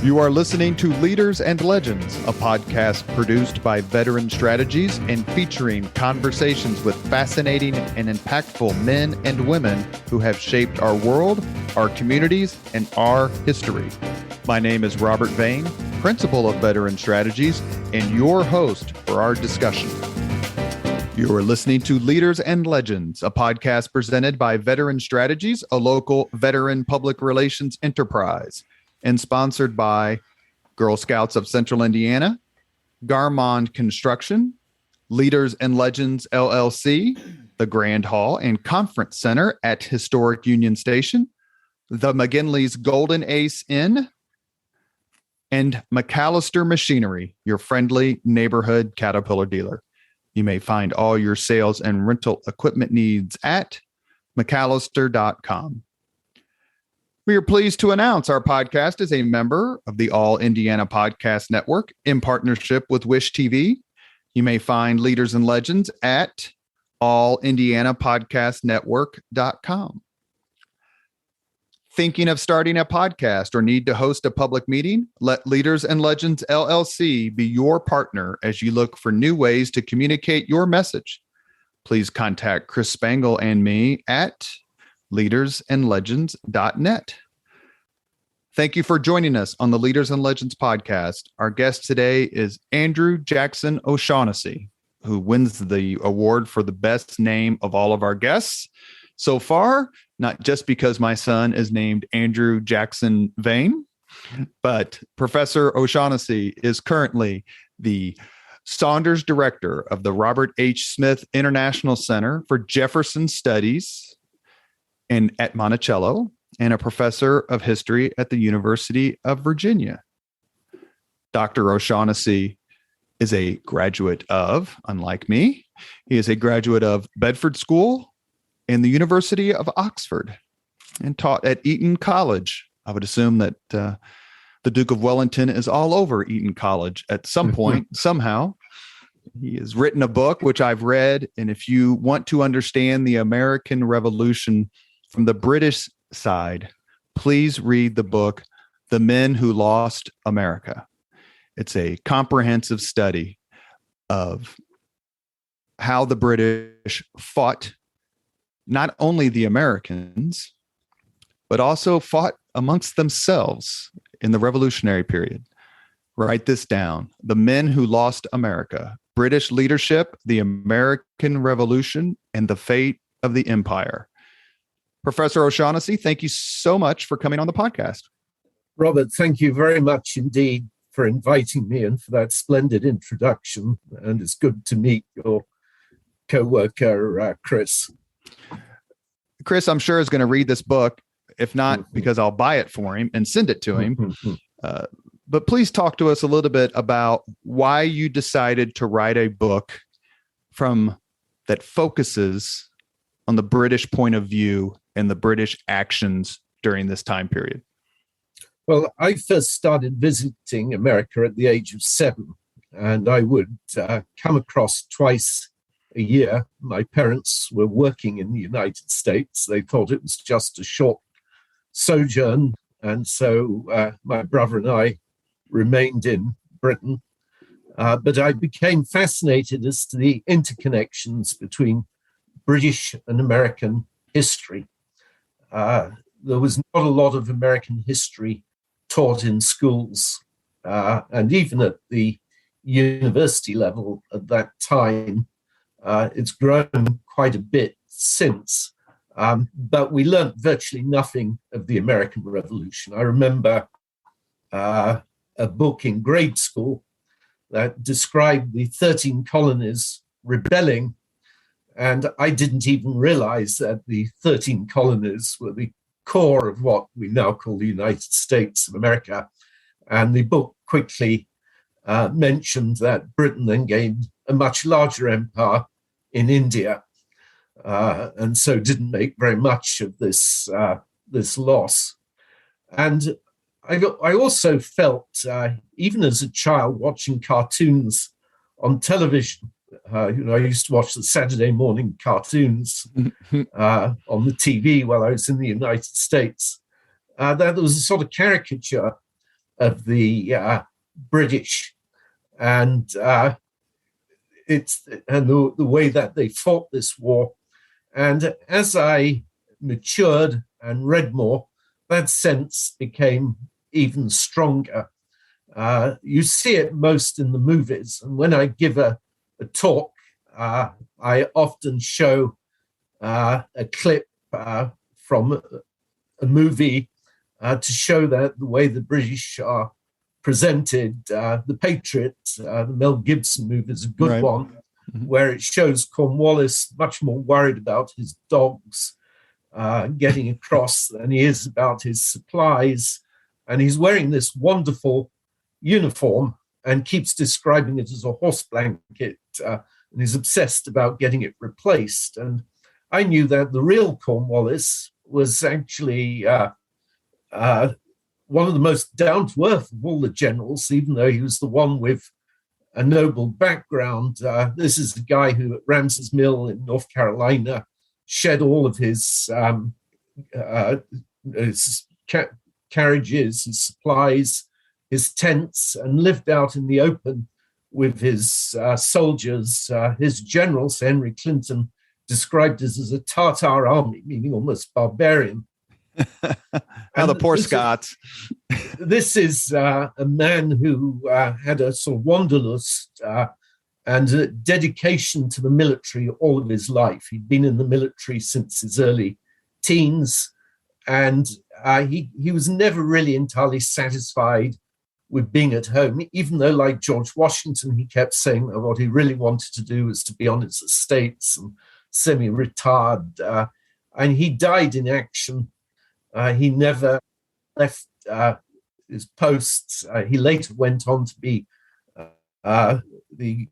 You are listening to Leaders and Legends, a podcast produced by Veteran Strategies and featuring conversations with fascinating and impactful men and women who have shaped our world, our communities, and our history. My name is Robert Vane, Principal of Veteran Strategies, and your host for our discussion. You are listening to Leaders and Legends, a podcast presented by Veteran Strategies, a local veteran public relations enterprise, and sponsored by Girl Scouts of Central Indiana, Garmond Construction, Leaders and Legends LLC, the Grand Hall and Conference Center at Historic Union Station, the McGinley's Golden Ace Inn, and McAllister Machinery, your friendly neighborhood Caterpillar dealer. You may find all your sales and rental equipment needs at McAllister.com. We are pleased to announce our podcast is a member of the All Indiana Podcast Network in partnership with Wish TV. You may find Leaders and Legends at allindianapodcastnetwork.com. Thinking of starting a podcast or need to host a public meeting? Let Leaders and Legends LLC be your partner as you look for new ways to communicate your message. Please contact Chris Spangle and me at leadersandlegends.net. Thank you for joining us on the Leaders and Legends podcast. Our guest today is Andrew Jackson O'Shaughnessy, who wins the award for the best name of all of our guests so far, not just because my son is named Andrew Jackson Vane, but Professor O'Shaughnessy is currently the Saunders Director of the Robert H. Smith International Center for Jefferson Studies at Monticello, and a professor of history at the University of Virginia. Dr. O'Shaughnessy is a graduate of, unlike me, he is a graduate of Bedford School and the University of Oxford, and taught at Eton College. I would assume that the Duke of Wellington is all over Eton College at some point, somehow. He has written a book, which I've read, and if you want to understand the American Revolution from the British side, please read the book, The Men Who Lost America. It's a comprehensive study of how the British fought not only the Americans, but also fought amongst themselves in the Revolutionary period. Write this down. The Men Who Lost America, British Leadership, the American Revolution, and the Fate of the Empire. Professor O'Shaughnessy, thank you so much for coming on the podcast. Robert, thank you very much indeed for inviting me and for that splendid introduction. And it's good to meet your co-worker, Chris. Chris, I'm sure, is going to read this book, if not because I'll buy it for him and send it to him. But please talk to us a little bit about why you decided to write a book that focuses on the British point of view and the British actions during this time period. Well, I first started visiting America at the age of 7, and I would come across twice a year. My parents were working in the United States. They thought it was just a short sojourn, and so my brother and I remained in Britain. But I became fascinated as to the interconnections between British and American history. There was not a lot of American history taught in schools, and even at the university level at that time. It's grown quite a bit since, but we learned virtually nothing of the American Revolution. I remember a book in grade school that described the 13 colonies rebelling, and I didn't even realize that the 13 colonies were the core of what we now call the United States of America. And the book quickly mentioned that Britain then gained a much larger empire in India, and so didn't make very much of this loss. And I also felt, even as a child watching cartoons on television, I used to watch the Saturday morning cartoons on the TV while I was in the United States, that there was a sort of caricature of the British, and the way that they fought this war. And as I matured and read more, that sense became even stronger. You see it most in the movies. And when I give a talk, I often show a clip from a movie to show that the way the British are presented. The Patriot, the Mel Gibson movie, is a good one, where it shows Cornwallis much more worried about his dogs getting across than he is about his supplies. And he's wearing this wonderful uniform and keeps describing it as a horse blanket, and he's obsessed about getting it replaced. And I knew that the real Cornwallis was actually one of the most down-to-earth of all the generals, even though he was the one with a noble background. This is the guy who at Rams's Mill in North Carolina shed all of his carriages, his supplies, his tents, and lived out in the open with his soldiers. His generals, Henry Clinton, described it as a Tartar army, meaning almost barbarian. How the poor Scots. This is a man who had a sort of wanderlust and a dedication to the military all of his life. He'd been in the military since his early teens, and he was never really entirely satisfied with being at home, even though, like George Washington, he kept saying that what he really wanted to do was to be on his estates and semi-retired. And he died in action. He never left his posts. He later went on to be the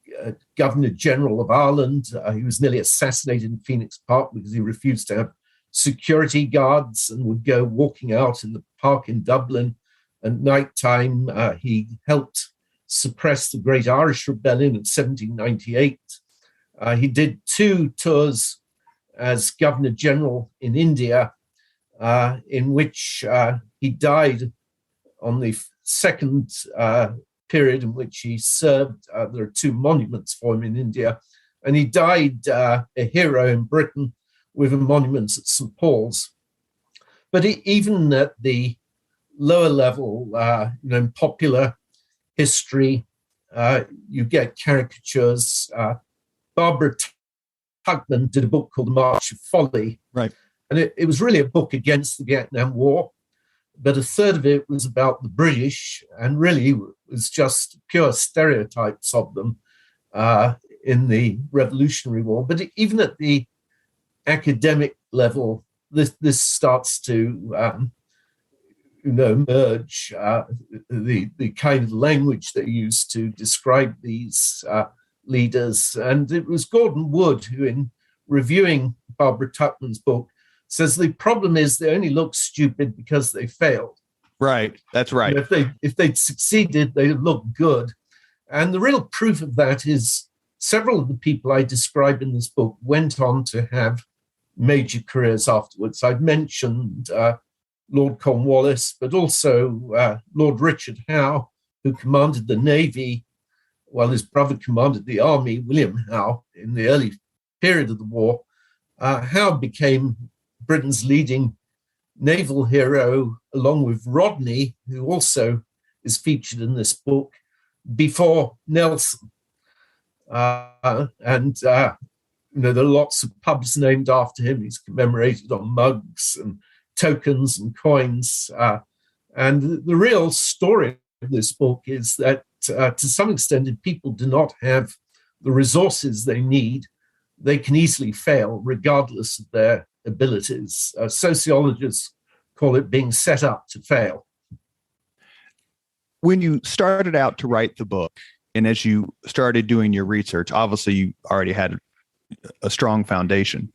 Governor General of Ireland. He was nearly assassinated in Phoenix Park because he refused to have security guards and would go walking out in the park in Dublin at night time. He helped suppress the Great Irish Rebellion in 1798. He did 2 tours as Governor General in India, in which he died on the second period in which he served. There are 2 monuments for him in India, and he died a hero in Britain with a monument at St. Paul's. But even at the lower level, in popular history, you get caricatures. Barbara Tuchman did a book called The March of Folly. Right. And it was really a book against the Vietnam War, but a third of it was about the British, and really was just pure stereotypes of them in the Revolutionary War. But even at the academic level, this starts to merge the kind of language they used to describe these leaders. And it was Gordon Wood who, in reviewing Barbara Tuchman's book, says the problem is they only look stupid because they failed. Right, that's right. And if they'd succeeded, they'd look good. And the real proof of that is several of the people I describe in this book went on to have major careers afterwards. I've mentioned Lord Cornwallis, but also Lord Richard Howe, who commanded the Navy while his brother commanded the Army, William Howe, in the early period of the war. Howe became Britain's leading naval hero, along with Rodney, who also is featured in this book, before Nelson. There are lots of pubs named after him. He's commemorated on mugs and tokens and coins. And the real story of this book is that, to some extent, if people do not have the resources they need, they can easily fail, regardless of their abilities. Sociologists call it being set up to fail. When you started out to write the book, and as you started doing your research, obviously you already had a strong foundation.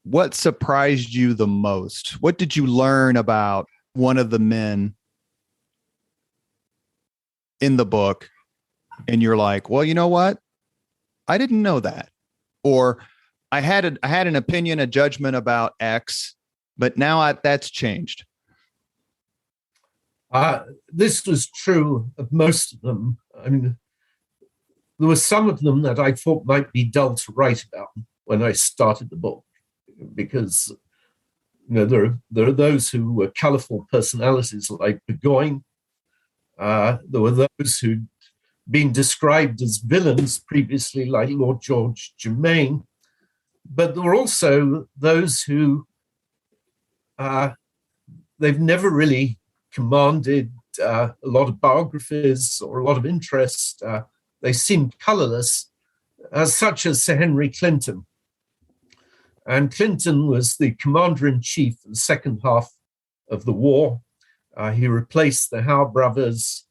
What surprised you the most? What did you learn about one of the men in the book? And you're like, well, you know what? I didn't know that. Or I had an opinion, a judgment about X, but now that's changed. This was true of most of them. I mean, there were some of them that I thought might be dull to write about when I started the book, because there are those who were colorful personalities like Burgoyne. There were those who'd been described as villains previously, like Lord George Germain. But there were also those who they've never really commanded a lot of biographies or a lot of interest. They seemed colorless, such as Sir Henry Clinton. And Clinton was the commander-in-chief of the second half of the war. He replaced the Howe brothers.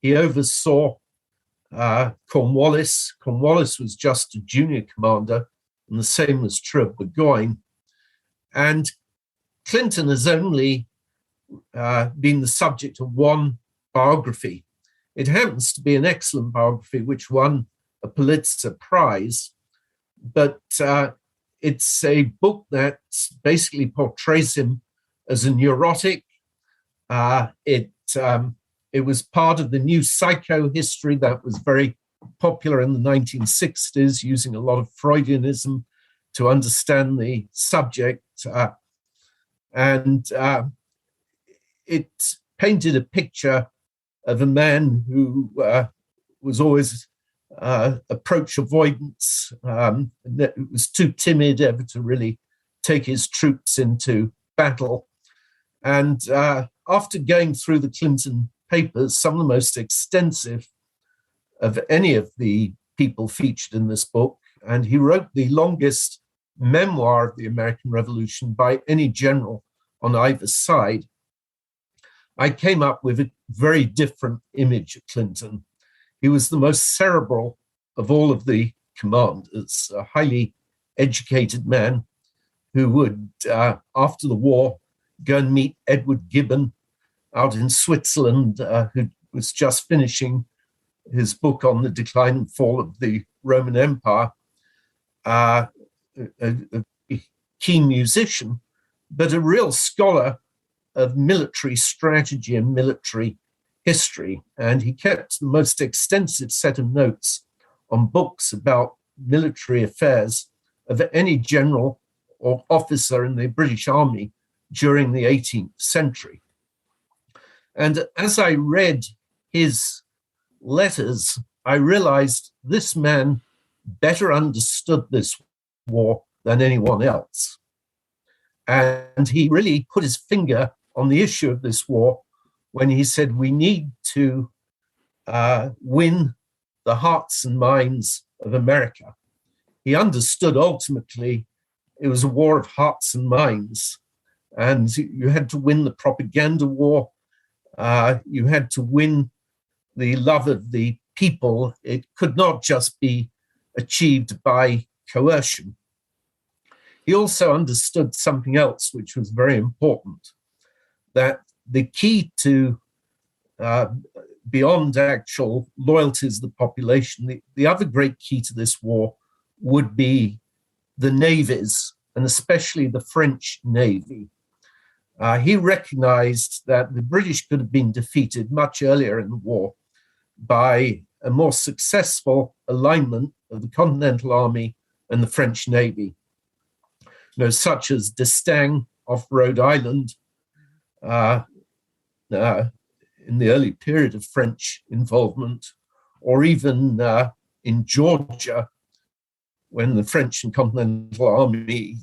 He oversaw Cornwallis. Cornwallis was just a junior commander, and the same was true of Burgoyne. And Clinton has only been the subject of one biography. It happens to be an excellent biography, which won a Pulitzer Prize, but it's a book that basically portrays him as a neurotic. It was part of the new psychohistory that was very popular in the 1960s, using a lot of Freudianism to understand the subject. And it painted a picture of a man who was always approach avoidance. Was too timid ever to really take his troops into battle. And after going through the Clinton papers, some of the most extensive of any of the people featured in this book, and he wrote the longest memoir of the American Revolution by any general on either side, I came up with a very different image of Clinton. He was the most cerebral of all of the commanders, a highly educated man who would, after the war, go and meet Edward Gibbon out in Switzerland, who was just finishing his book on the decline and fall of the Roman Empire, a keen musician, but a real scholar of military strategy and military history. And he kept the most extensive set of notes on books about military affairs of any general or officer in the British Army during the 18th century. And as I read his letters, I realized this man better understood this war than anyone else. And he really put his finger on the issue of this war when he said, we need to win the hearts and minds of America. He understood ultimately it was a war of hearts and minds, and you had to win the propaganda war. You had to win the love of the people. It could not just be achieved by coercion. He also understood something else, which was very important, that the key to, beyond actual loyalties of the population, the other great key to this war would be the navies, and especially the French Navy. He recognized that the British could have been defeated much earlier in the war by a more successful alignment of the Continental Army and the French Navy, such as D'Estaing off Rhode Island, in the early period of French involvement, or even in Georgia, when the French and Continental Army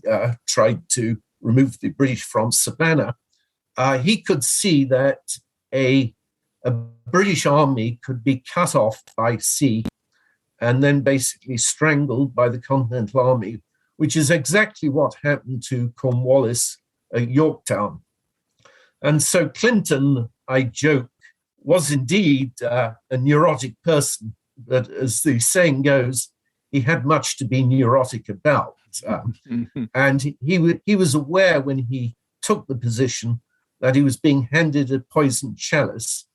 tried to remove the British from Savannah. He could see that a British army could be cut off by sea and then basically strangled by the Continental Army, which is exactly what happened to Cornwallis at Yorktown. And so Clinton, I joke, was indeed a neurotic person, but as the saying goes, he had much to be neurotic about. And he was aware when he took the position that he was being handed a poisoned chalice.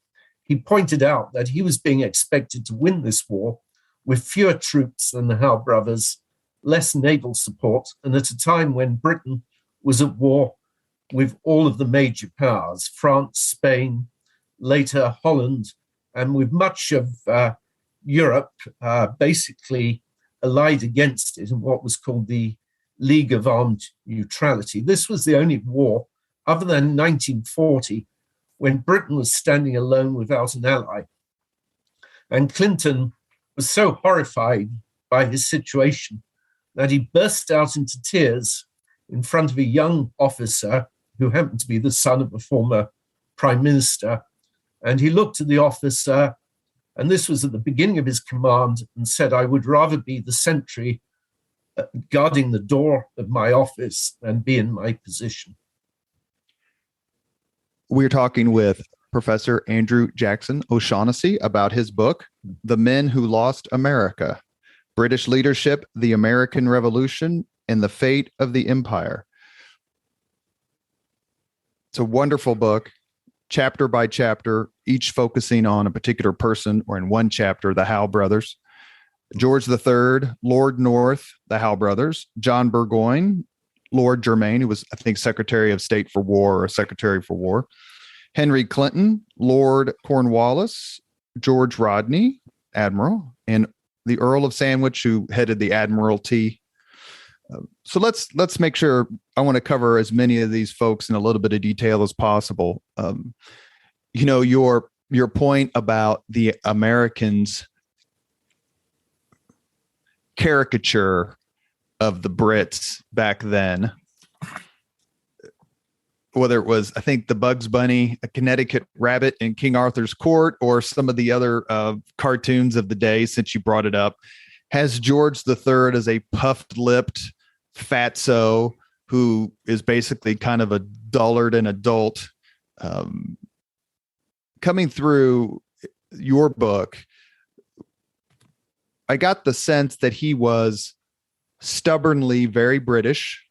He pointed out that he was being expected to win this war with fewer troops than the Howe brothers, less naval support, and at a time when Britain was at war with all of the major powers, France, Spain, later Holland, and with much of Europe basically allied against it in what was called the League of Armed Neutrality. This was the only war, other than 1940, when Britain was standing alone without an ally. And Clinton was so horrified by his situation that he burst out into tears in front of a young officer who happened to be the son of a former prime minister. And he looked at the officer, and this was at the beginning of his command, and said, "I would rather be the sentry guarding the door of my office than be in my position." We're talking with Professor Andrew Jackson O'Shaughnessy about his book, The Men Who Lost America: British Leadership, the American Revolution, and the Fate of the Empire. It's a wonderful book, chapter by chapter, each focusing on a particular person, or in one chapter, the Howe brothers. George III, Lord North, the Howe brothers, John Burgoyne, Lord Germain, who was, I think, Secretary of State for War or Secretary for War, Henry Clinton, Lord Cornwallis, George Rodney, Admiral, and the Earl of Sandwich, who headed the Admiralty. So let's make sure. I want to cover as many of these folks in a little bit of detail as possible. Your point about the Americans' caricature of the Brits back then, whether it was, I think, the Bugs Bunny, a Connecticut Rabbit in King Arthur's Court, or some of the other cartoons of the day, since you brought it up, has George III as a puffed-lipped fatso who is basically kind of a dullard and adult. Coming through your book, I got the sense that he was stubbornly very British.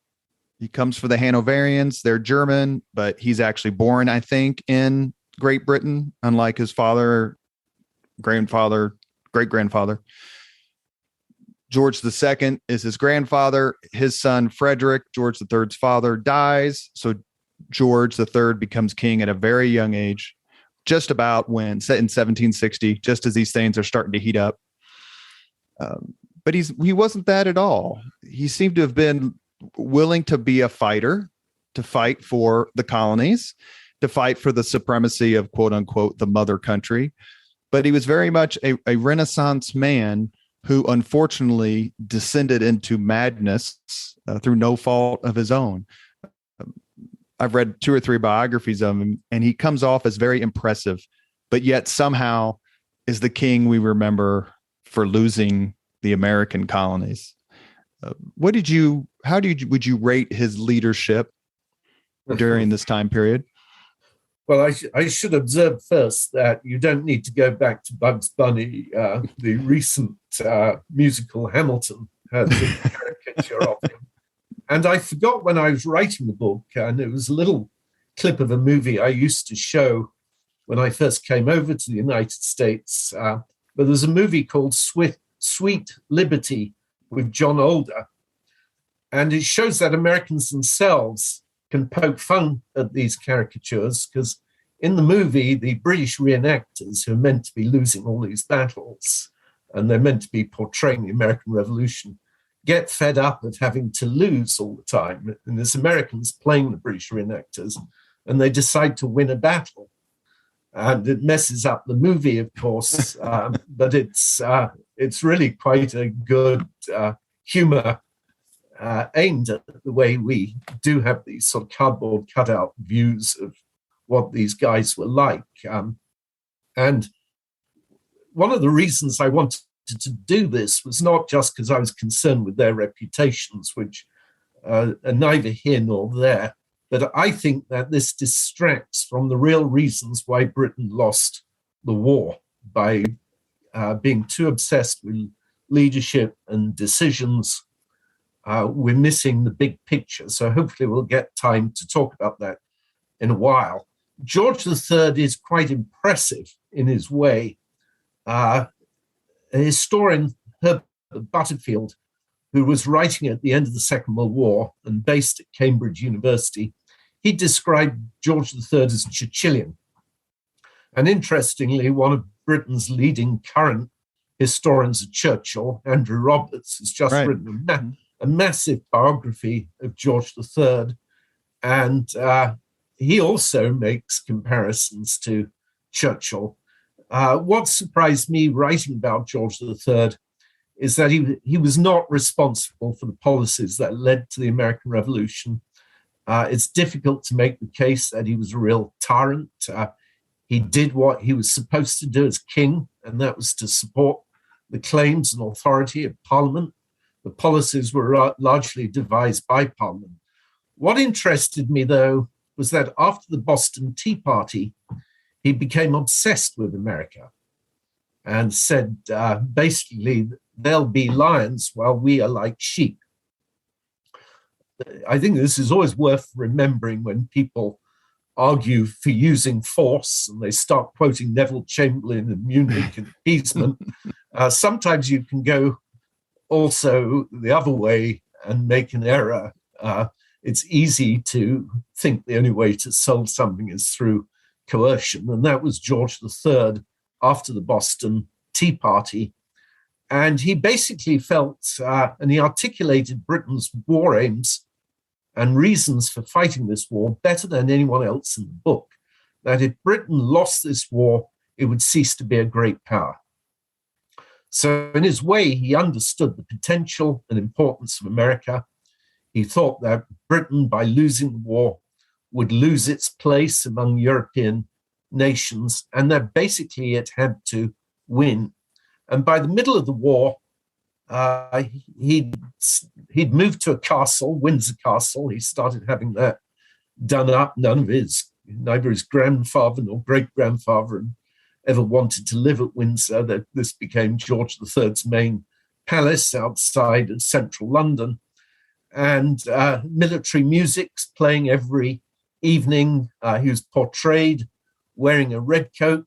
He comes for the Hanoverians. They're German, but he's actually born, I think, in Great Britain, unlike his father, grandfather, great-grandfather. George II is his grandfather. His son, Frederick, George III's father, dies. So George III becomes king at a very young age, just about when, set in 1760, just as these things are starting to heat up. But he wasn't that at all. He seemed to have been willing to be a fighter, to fight for the colonies, to fight for the supremacy of, quote unquote, the mother country. But he was very much a Renaissance man who unfortunately descended into madness through no fault of his own. I've read 2 or 3 biographies of him, and he comes off as very impressive, but yet somehow is the king we remember for losing the American colonies. Would you rate his leadership during this time period? Well, I should observe first that you don't need to go back to Bugs Bunny. The recent musical Hamilton has a caricature of him. And I forgot when I was writing the book, and it was a little clip of a movie I used to show when I first came over to the United States. But there's a movie called Sweet Liberty with John Older. And it shows that Americans themselves can poke fun at these caricatures, because in the movie, the British reenactors, who are meant to be losing all these battles, and they're meant to be portraying the American Revolution, get fed up of having to lose all the time. And there's Americans playing the British reenactors, and they decide to win a battle. And it messes up the movie, of course, but it's really quite a good humor aimed at the way we do have these sort of cardboard cutout views of what these guys were like. And one of the reasons I wanted to do this was not just because I was concerned with their reputations, which are neither here nor there, but I think that this distracts from the real reasons why Britain lost the war by being too obsessed with leadership and decisions. We're missing the big picture. So hopefully we'll get time to talk about that in a while. George III is quite impressive in his way. A historian, Herbert Butterfield, who was writing at the end of the Second World War and based at Cambridge University, he described George III as Churchillian. And interestingly, one of Britain's leading current historians of Churchill, Andrew Roberts, has just written a massive biography of George III. And he also makes comparisons to Churchill. What surprised me writing about George III is that he was not responsible for the policies that led to the American Revolution. It's difficult to make the case that he was a real tyrant. He did what he was supposed to do as king, and that was to support the claims and authority of Parliament. The policies were largely devised by Parliament. What interested me, though, was that after the Boston Tea Party, he became obsessed with America and said, basically, they'll be lions while we are like sheep. I think this is always worth remembering when people argue for using force and they start quoting Neville Chamberlain and Munich and appeasement. Sometimes you can go also the other way and make an error. It's easy to think the only way to solve something is through coercion. And that was George III after the Boston Tea Party. And he basically felt, and he articulated Britain's war aims and reasons for fighting this war better than anyone else in the book, that if Britain lost this war, it would cease to be a great power. So in his way, he understood the potential and importance of America. He thought that Britain, by losing the war, would lose its place among European nations, and that basically it had to win. And by the middle of the war, he'd moved to a castle, Windsor Castle. He started having that done up. Neither his grandfather nor great-grandfather ever wanted to live at Windsor. This became George III's main palace outside of central London. And military music's playing every evening. He was portrayed wearing a red coat,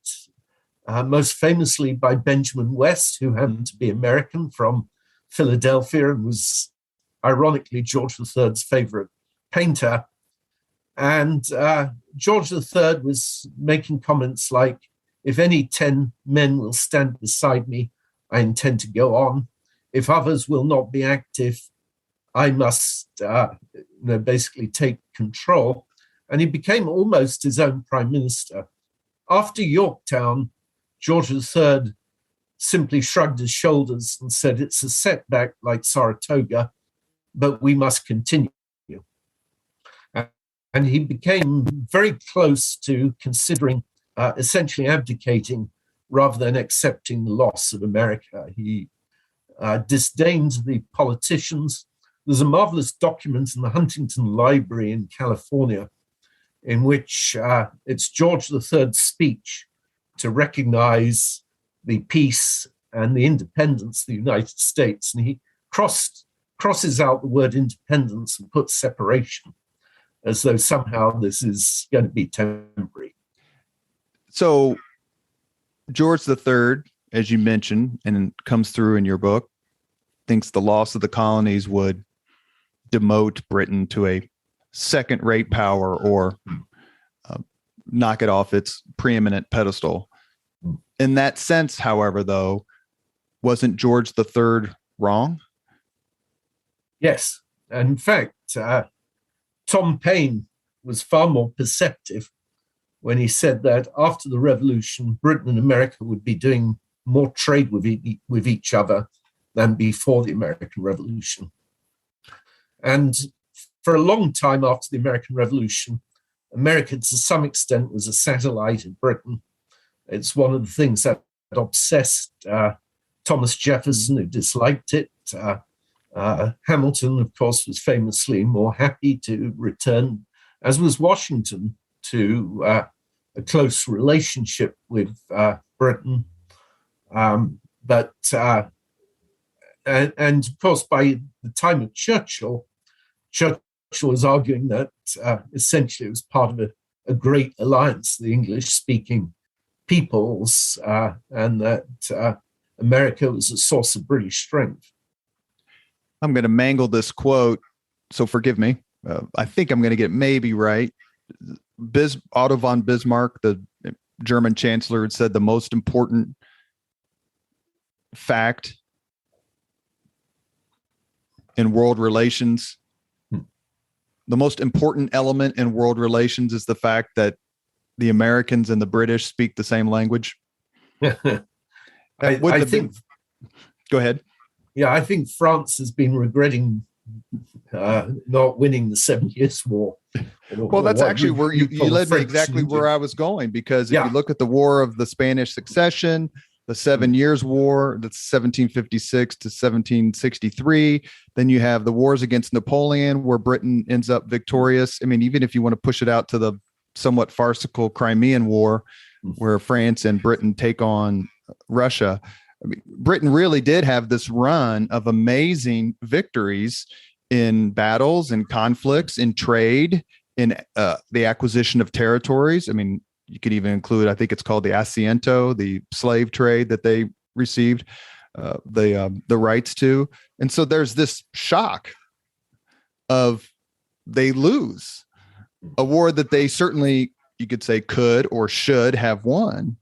most famously by Benjamin West, who happened to be American from Philadelphia and was ironically George III's favorite painter. And George III was making comments like, if any 10 men will stand beside me, I intend to go on. If others will not be active, I must basically take control. And he became almost his own prime minister. After Yorktown, George III simply shrugged his shoulders and said, it's a setback like Saratoga, but we must continue. And he became very close to considering essentially abdicating rather than accepting the loss of America. He disdained the politicians. There's a marvelous document in the Huntington Library in California in which it's George III's speech to recognize the peace and the independence of the United States. And he crosses out the word independence and puts separation, as though somehow this is going to be temporary. So George III, as you mentioned, and comes through in your book, thinks the loss of the colonies would demote Britain to a second-rate power or knock it off its preeminent pedestal. In that sense, however, though, wasn't George III wrong? Yes. And in fact, Tom Paine was far more perceptive when he said that after the revolution, Britain and America would be doing more trade with each other than before the American Revolution. And for a long time after the American Revolution, America, to some extent, was a satellite of Britain. It's one of the things that obsessed Thomas Jefferson, who disliked it. Hamilton, of course, was famously more happy to return, as was Washington, to a close relationship with Britain. And of course, by the time of Churchill was arguing that essentially it was part of a great alliance, the English-speaking peoples, and that America was a source of British strength. I'm going to mangle this quote, so forgive me. I think I'm going to get maybe right. Otto von Bismarck, the German chancellor had said the most important fact in world relations, the most important element in world relations is the fact that the Americans and the British speak the same language. I think. Go ahead. Yeah, I think France has been regretting not winning the 7 Years' War. Well, that's actually where you led me exactly where I was going, because if you look at the War of the Spanish Succession, the 7 Years' War, that's 1756 to 1763. Then you have the wars against Napoleon, where Britain ends up victorious. I mean, even if you want to push it out to the somewhat farcical Crimean War, where France and Britain take on Russia, I mean, Britain really did have this run of amazing victories in battles and conflicts, in trade, in the acquisition of territories. I mean, you could even include, I think it's called the Asiento, the slave trade that they received the rights to. And so there's this shock of they lose a war that they certainly, you could say, could or should have won.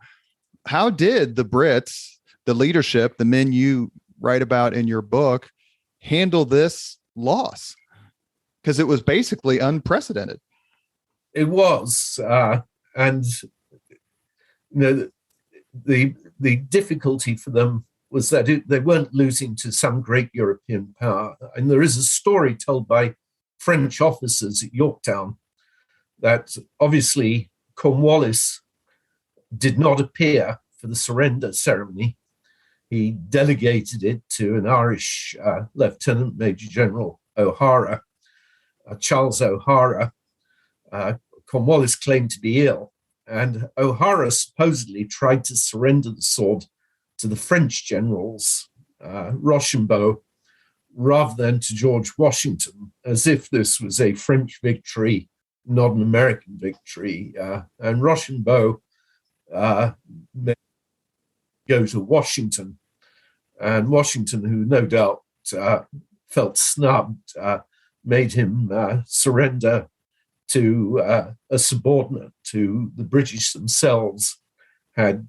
How did the Brits, the leadership, the men you write about in your book, handle this loss? Because it was basically unprecedented. It was. And the difficulty for them was that they weren't losing to some great European power. And there is a story told by French officers at Yorktown that obviously Cornwallis did not appear for the surrender ceremony. He delegated it to an Irish Lieutenant Major General O'Hara, Charles O'Hara. Cornwallis claimed to be ill, and O'Hara supposedly tried to surrender the sword to the French generals, Rochambeau, rather than to George Washington, as if this was a French victory, not an American victory. And Rochambeau go to Washington, and Washington, who no doubt felt snubbed, made him surrender to a subordinate who the British themselves had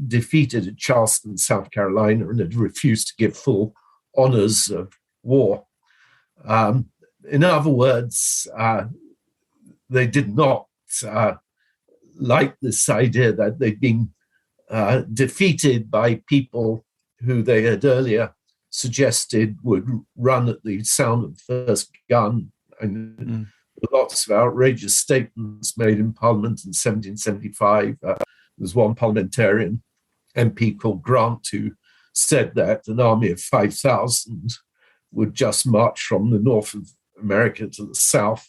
defeated at Charleston, South Carolina, and had refused to give full honors of war. In other words, they did not like this idea that they'd been defeated by people who they had earlier suggested would run at the sound of the first gun. And lots of outrageous statements made in Parliament in 1775. There's one parliamentarian MP called Grant who said that an army of 5,000 would just march from the north of America to the south,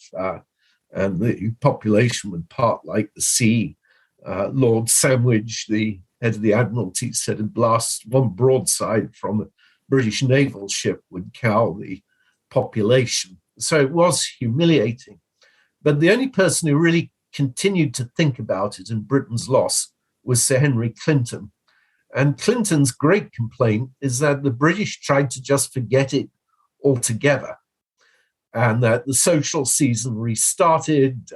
and the population would part like the sea. Lord Sandwich, the head of the Admiralty, said at last one broadside from a British naval ship would cow the population. So it was humiliating. But the only person who really continued to think about it in Britain's loss was Sir Henry Clinton. And Clinton's great complaint is that the British tried to just forget it altogether, and that the social season restarted,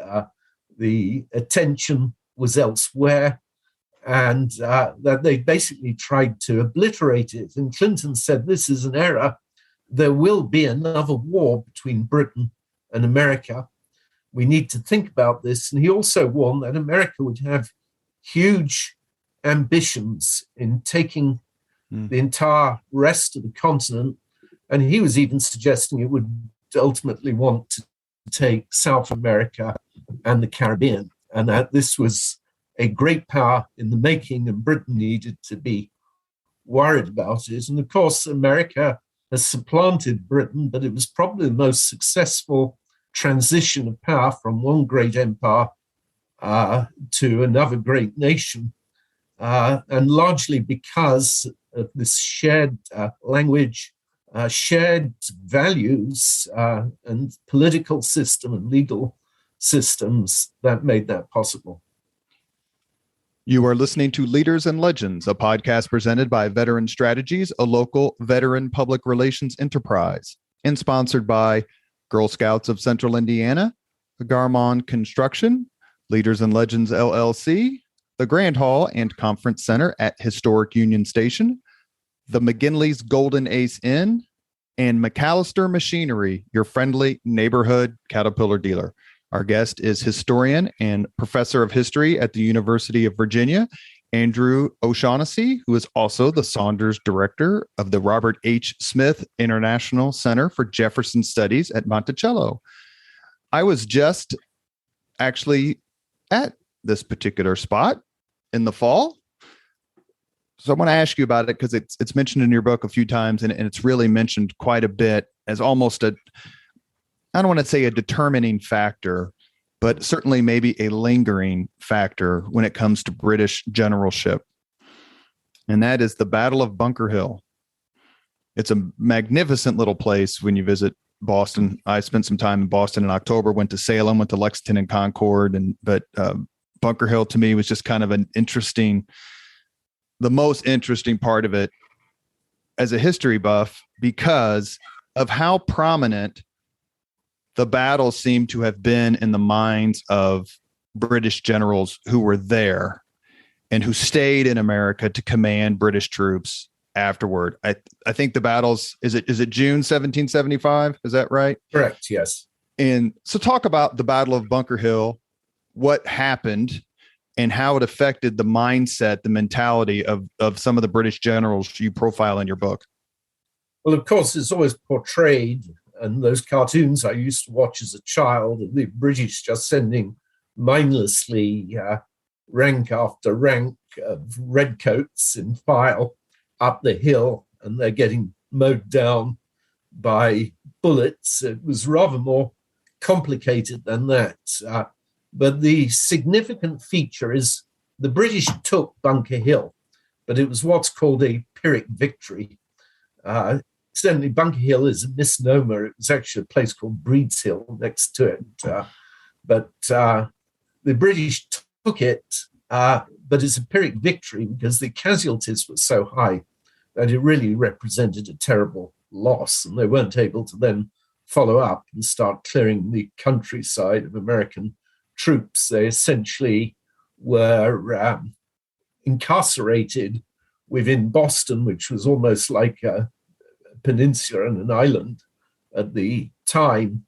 the attention was elsewhere, and that they basically tried to obliterate it. And Clinton said, this is an error. There will be another war between Britain and America. We need to think about this. And he also warned that America would have huge ambitions in taking the entire rest of the continent. And he was even suggesting it would ultimately want to take South America and the Caribbean, and that this was a great power in the making, and Britain needed to be worried about it. And of course, America has supplanted Britain, but it was probably the most successful transition of power from one great empire to another great nation, and largely because of this shared language, shared values, and political system and legal systems that made that possible. You are listening to Leaders and Legends, a podcast presented by Veteran Strategies, a local veteran public relations enterprise, and sponsored by Girl Scouts of Central Indiana, Garmon Construction, Leaders and Legends LLC, the Grand Hall and Conference Center at Historic Union Station, the McGinley's Golden Ace Inn, and McAllister Machinery, your friendly neighborhood Caterpillar dealer. Our guest is historian and professor of history at the University of Virginia, Andrew O'Shaughnessy, who is also the Saunders Director of the Robert H. Smith International Center for Jefferson Studies at Monticello. I was just actually at this particular spot in the fall. So I want to ask you about it because it's mentioned in your book a few times, and it's really mentioned quite a bit as almost I don't want to say a determining factor, but certainly maybe a lingering factor when it comes to British generalship. And that is the Battle of Bunker Hill. It's a magnificent little place when you visit Boston. I spent some time in Boston in October, went to Salem, went to Lexington and Concord, but Bunker Hill to me was just kind of the most interesting part of it as a history buff because of how prominent the battles seem to have been in the minds of British generals who were there and who stayed in America to command British troops afterward. I think the battles, is it June 1775? Is that right? Correct. Yes. And so talk about the Battle of Bunker Hill, what happened and how it affected the mindset, the mentality of some of the British generals you profile in your book. Well, of course, it's always portrayed, and those cartoons I used to watch as a child, of the British just sending mindlessly rank after rank of redcoats in file up the hill, and they're getting mowed down by bullets. It was rather more complicated than that. But the significant feature is the British took Bunker Hill, but it was what's called a Pyrrhic victory. Certainly, Bunker Hill is a misnomer. It was actually a place called Breed's Hill next to it. But the British took it, but it's a Pyrrhic victory because the casualties were so high that it really represented a terrible loss, and they weren't able to then follow up and start clearing the countryside of American troops. They essentially were incarcerated within Boston, which was almost like a peninsula and an island at the time.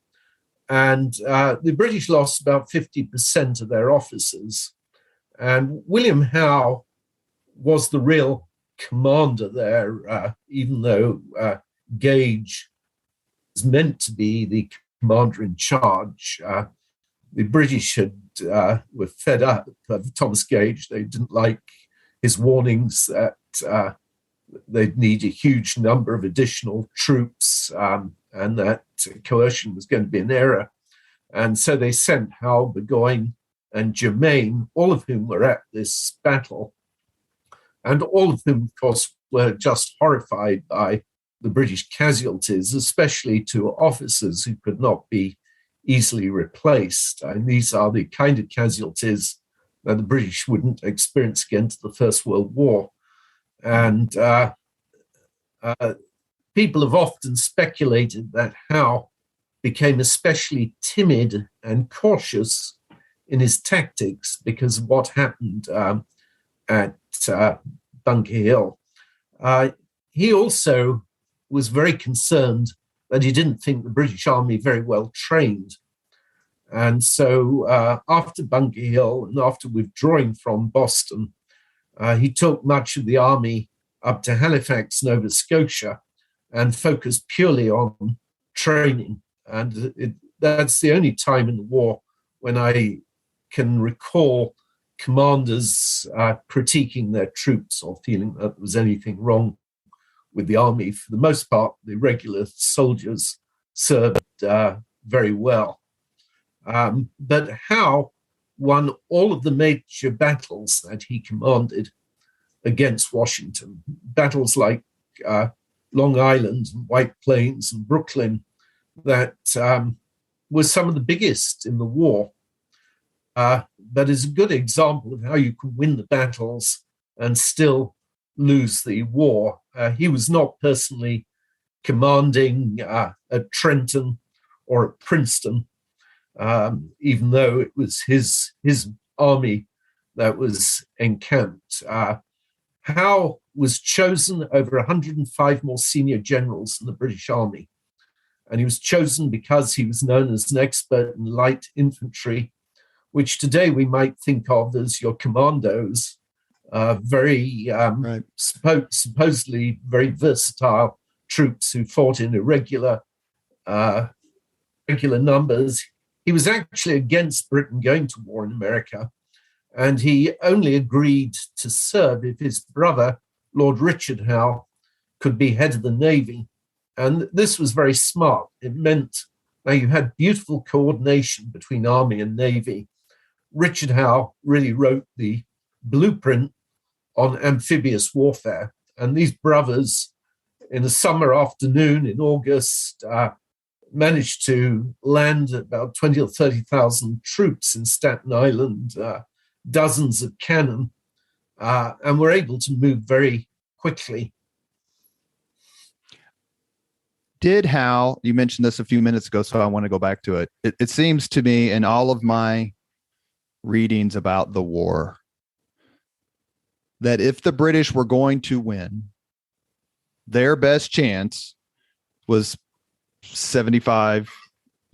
And the British lost about 50% of their officers. And William Howe was the real commander there, even though Gage was meant to be the commander in charge. The British were fed up of Thomas Gage. They didn't like his warnings that they'd need a huge number of additional troops and that coercion was going to be an error. And so they sent Howe, Burgoyne, and Germain, all of whom were at this battle, and all of whom, of course, were just horrified by the British casualties, especially to officers who could not be easily replaced. And these are the kind of casualties that the British wouldn't experience again to the First World War. And people have often speculated that Howe became especially timid and cautious in his tactics because of what happened at Bunker Hill. He also was very concerned that he didn't think the British army very well trained. And so after Bunker Hill and after withdrawing from Boston, he took much of the army up to Halifax, Nova Scotia, and focused purely on training. And that's the only time in the war when I can recall commanders critiquing their troops or feeling that there was anything wrong with the army. For the most part, the regular soldiers served very well. But Howe won all of the major battles that he commanded against Washington. Battles like Long Island and White Plains and Brooklyn that were some of the biggest in the war. But is a good example of how you can win the battles and still lose the war. He was not personally commanding at Trenton or at Princeton, even though it was his army that was encamped. Howe was chosen over 105 more senior generals in the British Army. And he was chosen because he was known as an expert in light infantry, which today we might think of as your commandos, very supposedly very versatile troops who fought in irregular regular numbers. He was actually against Britain going to war in America, and he only agreed to serve if his brother, Lord Richard Howe, could be head of the Navy. And this was very smart. It meant now you had beautiful coordination between Army and Navy. Richard Howe really wrote the blueprint on amphibious warfare. And these brothers, in a summer afternoon in August, managed to land about 20 or 30,000 troops in Staten Island, dozens of cannon, and were able to move very quickly. Did Howe, you mentioned this a few minutes ago, so I want to go back to it. It seems to me in all of my readings about the war that if the British were going to win, their best chance was 75,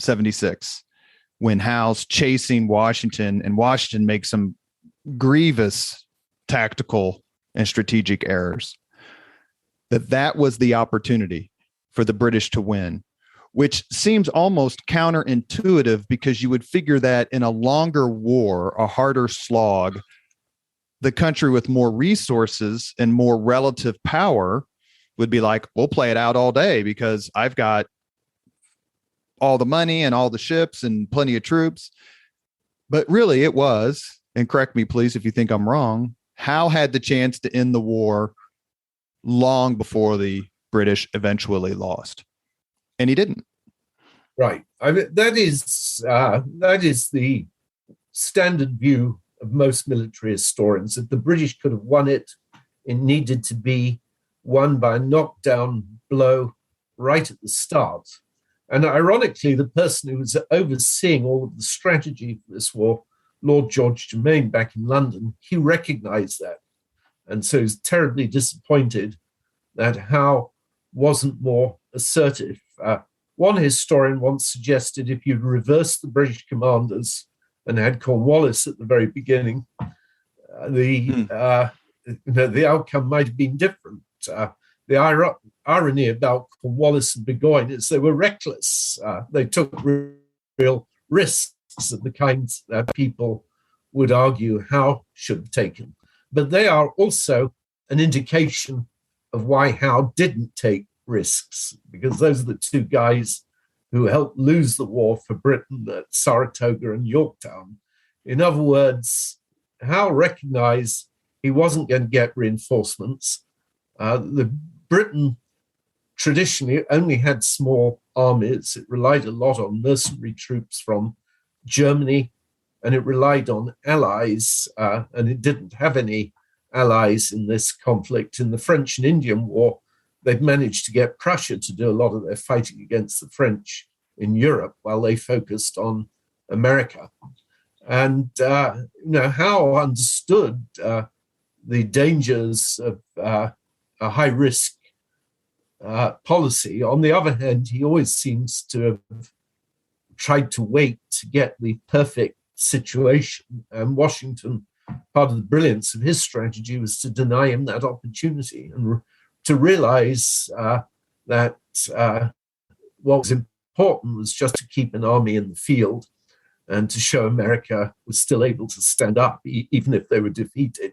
76, when Howe's chasing Washington, and Washington makes some grievous tactical and strategic errors. That was the opportunity for the British to win, which seems almost counterintuitive because you would figure that in a longer war, a harder slog, the country with more resources and more relative power would be like, we'll play it out all day because I've got all the money and all the ships and plenty of troops. But really it was, and correct me please if you think I'm wrong, Howe had the chance to end the war long before the British eventually lost, and he didn't. Right. I mean, that is the standard view of most military historians. If the British could have won it, it needed to be won by a knockdown blow right at the start. And ironically, the person who was overseeing all of the strategy for this war, Lord George Germain back in London, he recognized that. And so he's terribly disappointed that Howe wasn't more assertive. One historian once suggested if you'd reversed the British commanders and had Cornwallis at the very beginning, the outcome might have been different. The irony about Cornwallis and Burgoyne is they were reckless. They took real risks of the kinds that people would argue Howe should have taken. But they are also an indication of why Howe didn't take risks, because those are the two guys who helped lose the war for Britain at Saratoga and Yorktown. In other words, Howe recognized he wasn't going to get reinforcements. The Britain traditionally only had small armies. It relied a lot on mercenary troops from Germany, and it relied on allies, and it didn't have any allies in this conflict. In the French and Indian War, they'd managed to get Prussia to do a lot of their fighting against the French in Europe while they focused on America. And Howe understood the dangers of a high-risk policy. On the other hand, he always seems to have tried to wait to get the perfect situation. And Washington, part of the brilliance of his strategy was to deny him that opportunity and to realize that what was important was just to keep an army in the field and to show America was still able to stand up. Even if they were defeated,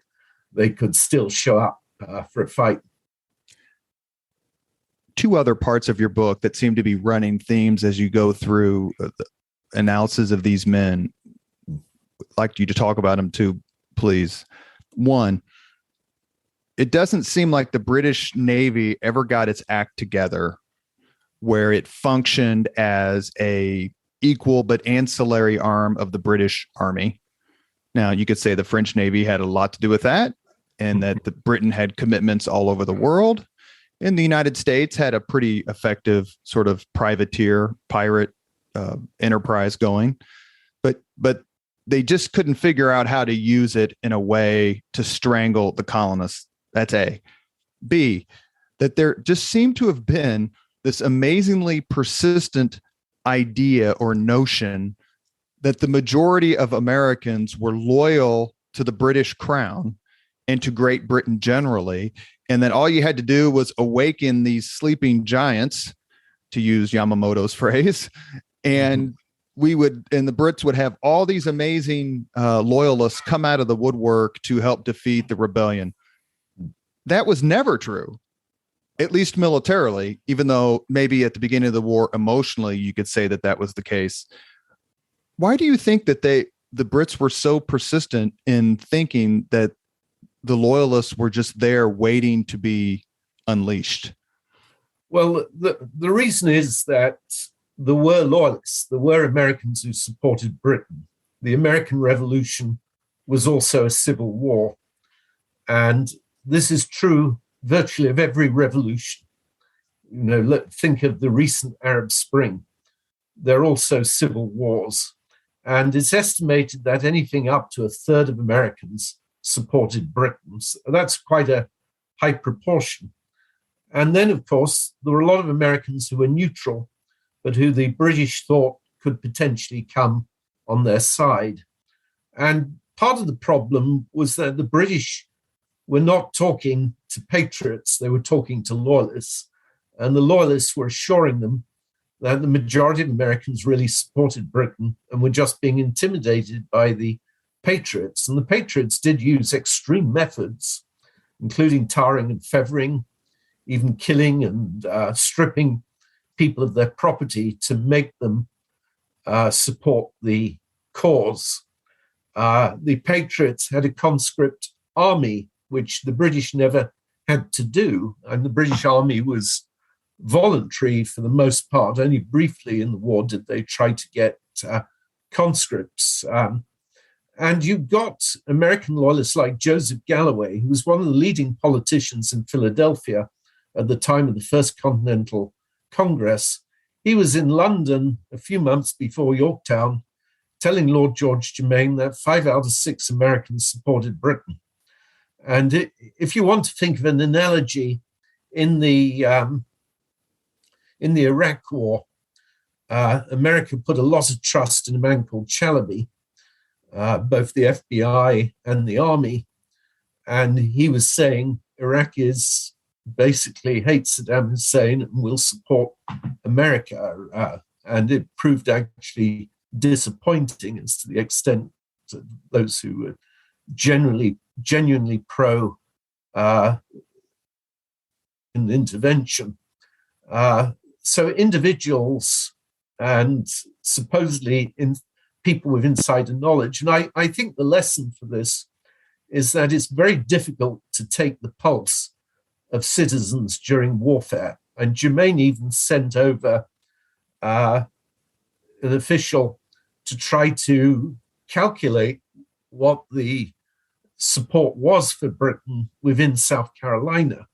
they could still show up for a fight. Two other parts of your book that seem to be running themes as you go through the analysis of these men. I'd like you to talk about them too, please. One, it doesn't seem like the British Navy ever got its act together where it functioned as a equal but ancillary arm of the British Army. Now, you could say the French Navy had a lot to do with that, and that the Britain had commitments all over the world. And the United States had a pretty effective sort of privateer pirate enterprise going. But they just couldn't figure out how to use it in a way to strangle the colonists. That's A. B, that there just seemed to have been this amazingly persistent idea or notion that the majority of Americans were loyal to the British crown and to Great Britain generally, and that all you had to do was awaken these sleeping giants, to use Yamamoto's phrase, and the Brits would have all these amazing loyalists come out of the woodwork to help defeat the rebellion. That was never true, at least militarily, even though maybe at the beginning of the war, emotionally, you could say that that was the case. Why do you think that the Brits were so persistent in thinking that the loyalists were just there waiting to be unleashed? Well, the reason is that there were loyalists. There were Americans who supported Britain. The American Revolution was also a civil war. And this is true virtually of every revolution. Think of the recent Arab Spring. They're also civil wars. And it's estimated that anything up to a third of Americans supported Britain. So that's quite a high proportion. And then, of course, there were a lot of Americans who were neutral, but who the British thought could potentially come on their side. And part of the problem was that the British were not talking to patriots, they were talking to loyalists. And the loyalists were assuring them that the majority of Americans really supported Britain and were just being intimidated by the patriots. And the patriots did use extreme methods, including tarring and feathering, even killing and stripping people of their property to make them support the cause. The patriots had a conscript army, which the British never had to do. And the British army was voluntary for the most part. Only briefly in the war did they try to get conscripts. And you got American loyalists like Joseph Galloway, who was one of the leading politicians in Philadelphia at the time of the First Continental Congress. He was in London a few months before Yorktown, telling Lord George Germain that 5 out of 6 Americans supported Britain. And if you want to think of an analogy in the Iraq War, America put a lot of trust in a man called Chalabi, both the FBI and the army. And he was saying Iraqis basically hate Saddam Hussein and will support America. And it proved actually disappointing as to the extent that those who were genuinely pro an intervention. So individuals and supposedly people with insider knowledge. And I think the lesson for this is that it's very difficult to take the pulse of citizens during warfare. And Germain even sent over an official to try to calculate what the support was for Britain within South Carolina.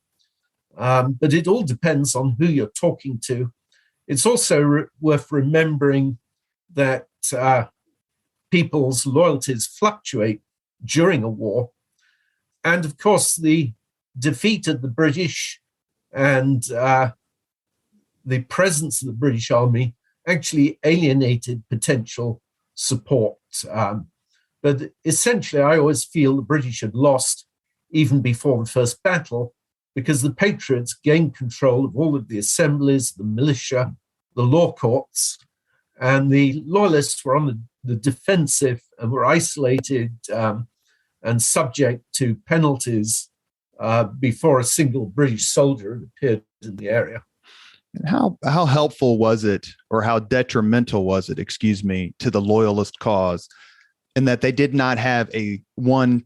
But it all depends on who you're talking to. It's also worth remembering that people's loyalties fluctuate during a war. And of course, the defeat of the British and the presence of the British Army actually alienated potential support. But essentially, I always feel the British had lost even before the first battle, because the Patriots gained control of all of the assemblies, the militia, the law courts, and the Loyalists were on the defensive and were isolated and subject to penalties before a single British soldier had appeared in the area. And how helpful was it, or how detrimental was it, to the Loyalist cause, in that they did not have a one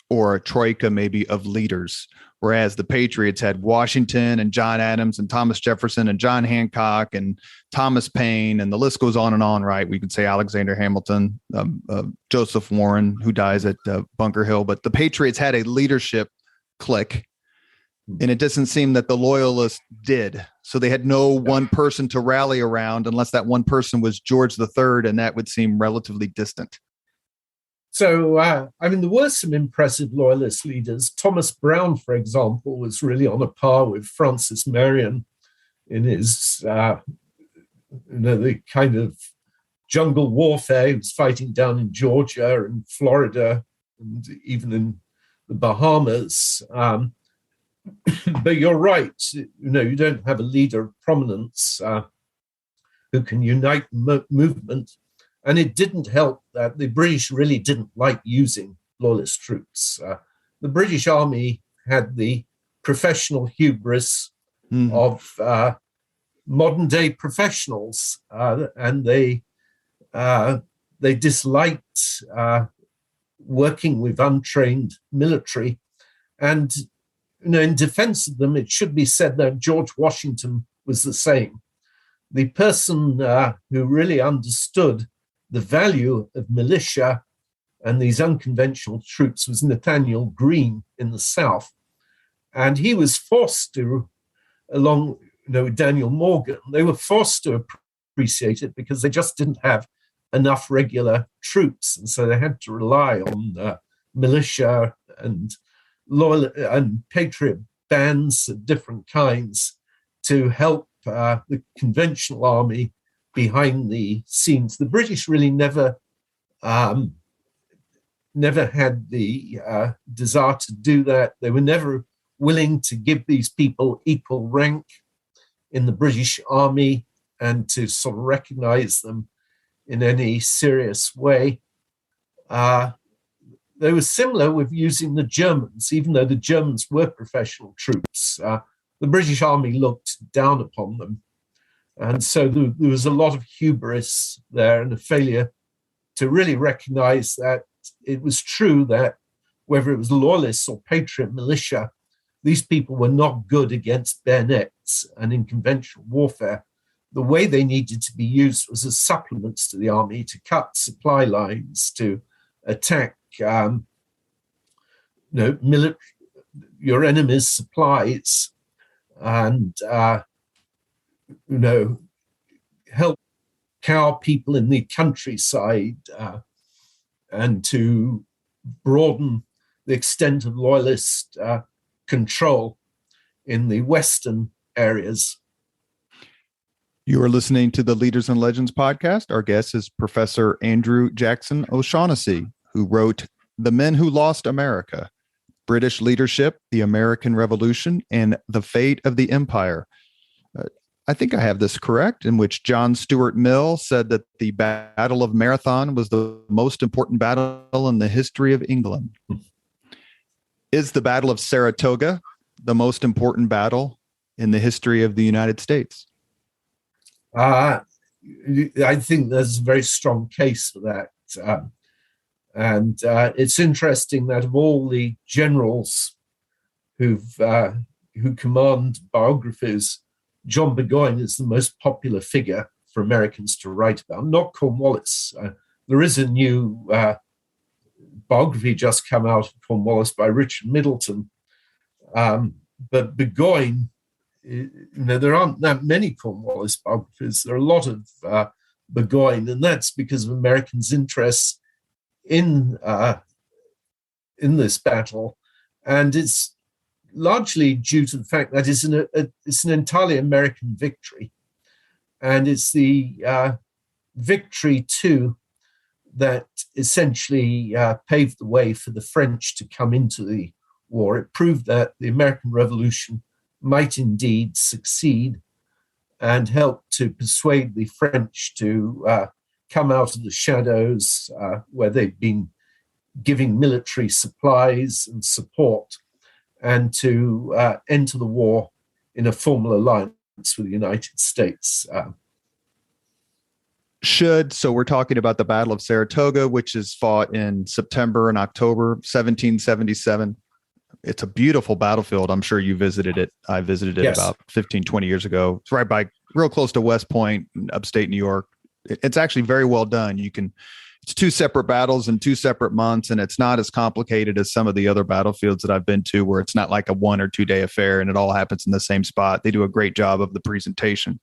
or a troika maybe of leaders, whereas the Patriots had Washington and John Adams and Thomas Jefferson and John Hancock and Thomas Paine, and the list goes on, right? We could say Alexander Hamilton, Joseph Warren, who dies at Bunker Hill, but the Patriots had a leadership clique, and it doesn't seem that the Loyalists did. So they had no one person to rally around, unless that one person was George III, and that would seem relatively distant. So, there were some impressive loyalist leaders. Thomas Brown, for example, was really on a par with Francis Marion in his, the kind of jungle warfare. He was fighting down in Georgia and Florida and even in the Bahamas. But you're right, you don't have a leader of prominence who can unite the movement. And it didn't help that the British really didn't like using loyalist troops. The British Army had the professional hubris of modern day professionals, and they disliked working with untrained military. And in defense of them, it should be said that George Washington was the same. The person who really understood the value of militia and these unconventional troops was Nathaniel Greene in the South. And he was forced to, along with Daniel Morgan, they were forced to appreciate it because they just didn't have enough regular troops. And so they had to rely on militia and loyal and patriot bands of different kinds to help the conventional army behind the scenes. The British really never had the desire to do that. They were never willing to give these people equal rank in the British Army and to sort of recognize them in any serious way. They were similar with using the Germans, even though the Germans were professional troops. The British Army looked down upon them. And so there was a lot of hubris there and a failure to really recognize that it was true that whether it was loyalists or patriot militia, these people were not good against bayonets and in conventional warfare. The way they needed to be used was as supplements to the army, to cut supply lines, to attack your enemy's supplies, and help cow people in the countryside, and to broaden the extent of loyalist control in the western areas. You are listening to the Leaders and Legends podcast. Our guest is Professor Andrew Jackson O'Shaughnessy, who wrote The Men Who Lost America, British Leadership, the American Revolution, and the Fate of the Empire. I think I have this correct, in which John Stuart Mill said that the Battle of Marathon was the most important battle in the history of England. Is the Battle of Saratoga the most important battle in the history of the United States? I think there's a very strong case for that. And it's interesting that of all the generals who command biographies, John Burgoyne is the most popular figure for Americans to write about, not Cornwallis. There is a new biography just come out of Cornwallis by Richard Middleton. But Burgoyne, there aren't that many Cornwallis biographies. There are a lot of Burgoyne, and that's because of Americans' interest in this battle. And it's largely due to the fact that it's an entirely American victory. And it's the victory, too, that essentially paved the way for the French to come into the war. It proved that the American Revolution might indeed succeed and help to persuade the French to come out of the shadows where they've been giving military supplies and support, and to enter the war in a formal alliance with the United States. So we're talking about the Battle of Saratoga, which is fought in September and October 1777. It's a beautiful battlefield. I'm sure you visited it. I visited it about 15, 20 years ago. It's right by, real close to West Point, upstate New York. It's actually very well done. It's two separate battles in 2 separate months, and it's not as complicated as some of the other battlefields that I've been to, where it's not like a 1 or 2 day affair and it all happens in the same spot. They do a great job of the presentation.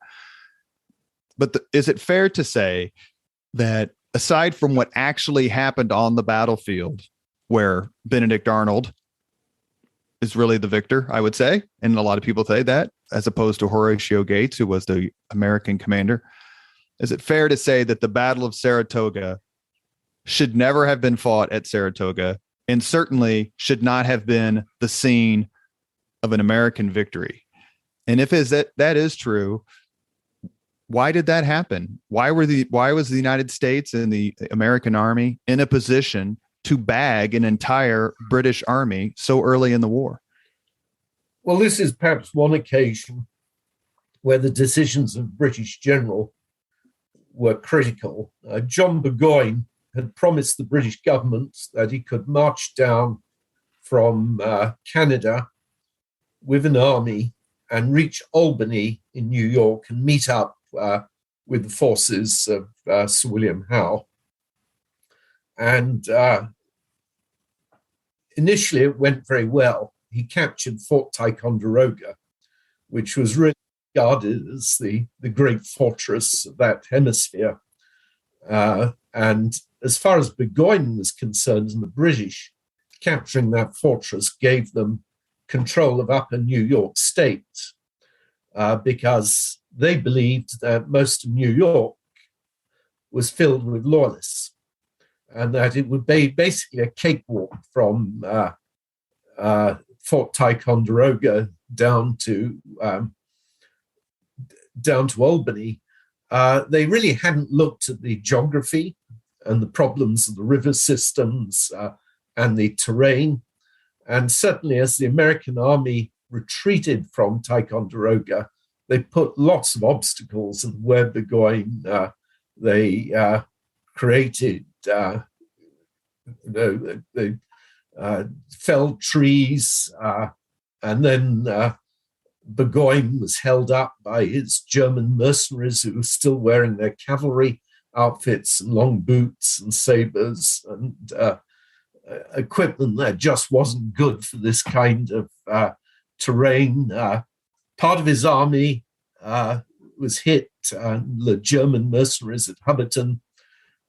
But is it fair to say that aside from what actually happened on the battlefield, where Benedict Arnold is really the victor, I would say. And a lot of people say that, as opposed to Horatio Gates, who was the American commander. Is it fair to say that the Battle of Saratoga should never have been fought at Saratoga, and certainly should not have been the scene of an American victory? And if that is true, why did that happen? Why was the United States and the American army in a position to bag an entire British army so early in the war? Well, this is perhaps one occasion where the decisions of British general were critical. John Burgoyne had promised the British government that he could march down from Canada with an army and reach Albany in New York and meet up with the forces of Sir William Howe. And initially it went very well. He captured Fort Ticonderoga, which was really regarded as the great fortress of that hemisphere. And as far as Burgoyne was concerned, and the British, capturing that fortress gave them control of upper New York State, because they believed that most of New York was filled with loyalists, and that it would be basically a cakewalk from Fort Ticonderoga down to Albany. They really hadn't looked at the geography and the problems of the river systems and the terrain. And certainly as the American army retreated from Ticonderoga, they put lots of obstacles in where Burgoyne. They created, they felled trees, and then Burgoyne was held up by his German mercenaries who were still wearing their cavalry outfits and long boots and sabers and equipment that just wasn't good for this kind of terrain. Part of his army was hit, the German mercenaries at Hubberton,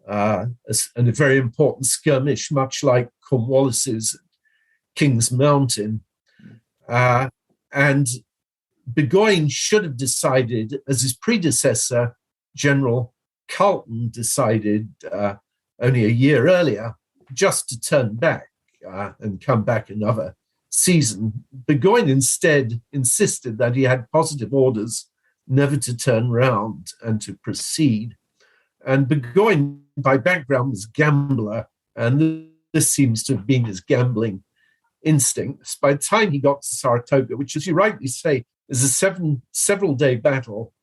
and a very important skirmish, much like Cornwallis's at King's Mountain. And Burgoyne should have decided, as his predecessor, General Carleton, decided only a year earlier, just to turn back and come back another season. Burgoyne instead insisted that he had positive orders never to turn round and to proceed. And Burgoyne, by background, was a gambler, and this seems to have been his gambling instincts. By the time he got to Saratoga, which, as you rightly say, is a several-day battle,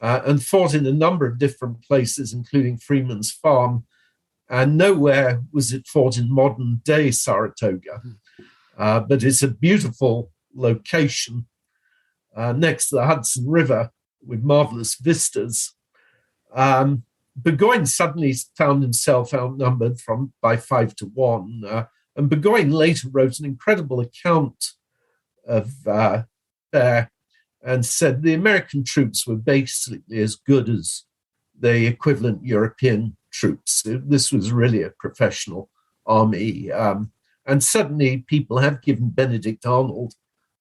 and fought in a number of different places, including Freeman's Farm, and nowhere was it fought in modern-day Saratoga. But it's a beautiful location next to the Hudson River with marvelous vistas. Burgoyne suddenly found himself outnumbered by 5-1. And Burgoyne later wrote an incredible account of there and said the American troops were basically as good as the equivalent European troops. This was really a professional army. And certainly people have given Benedict Arnold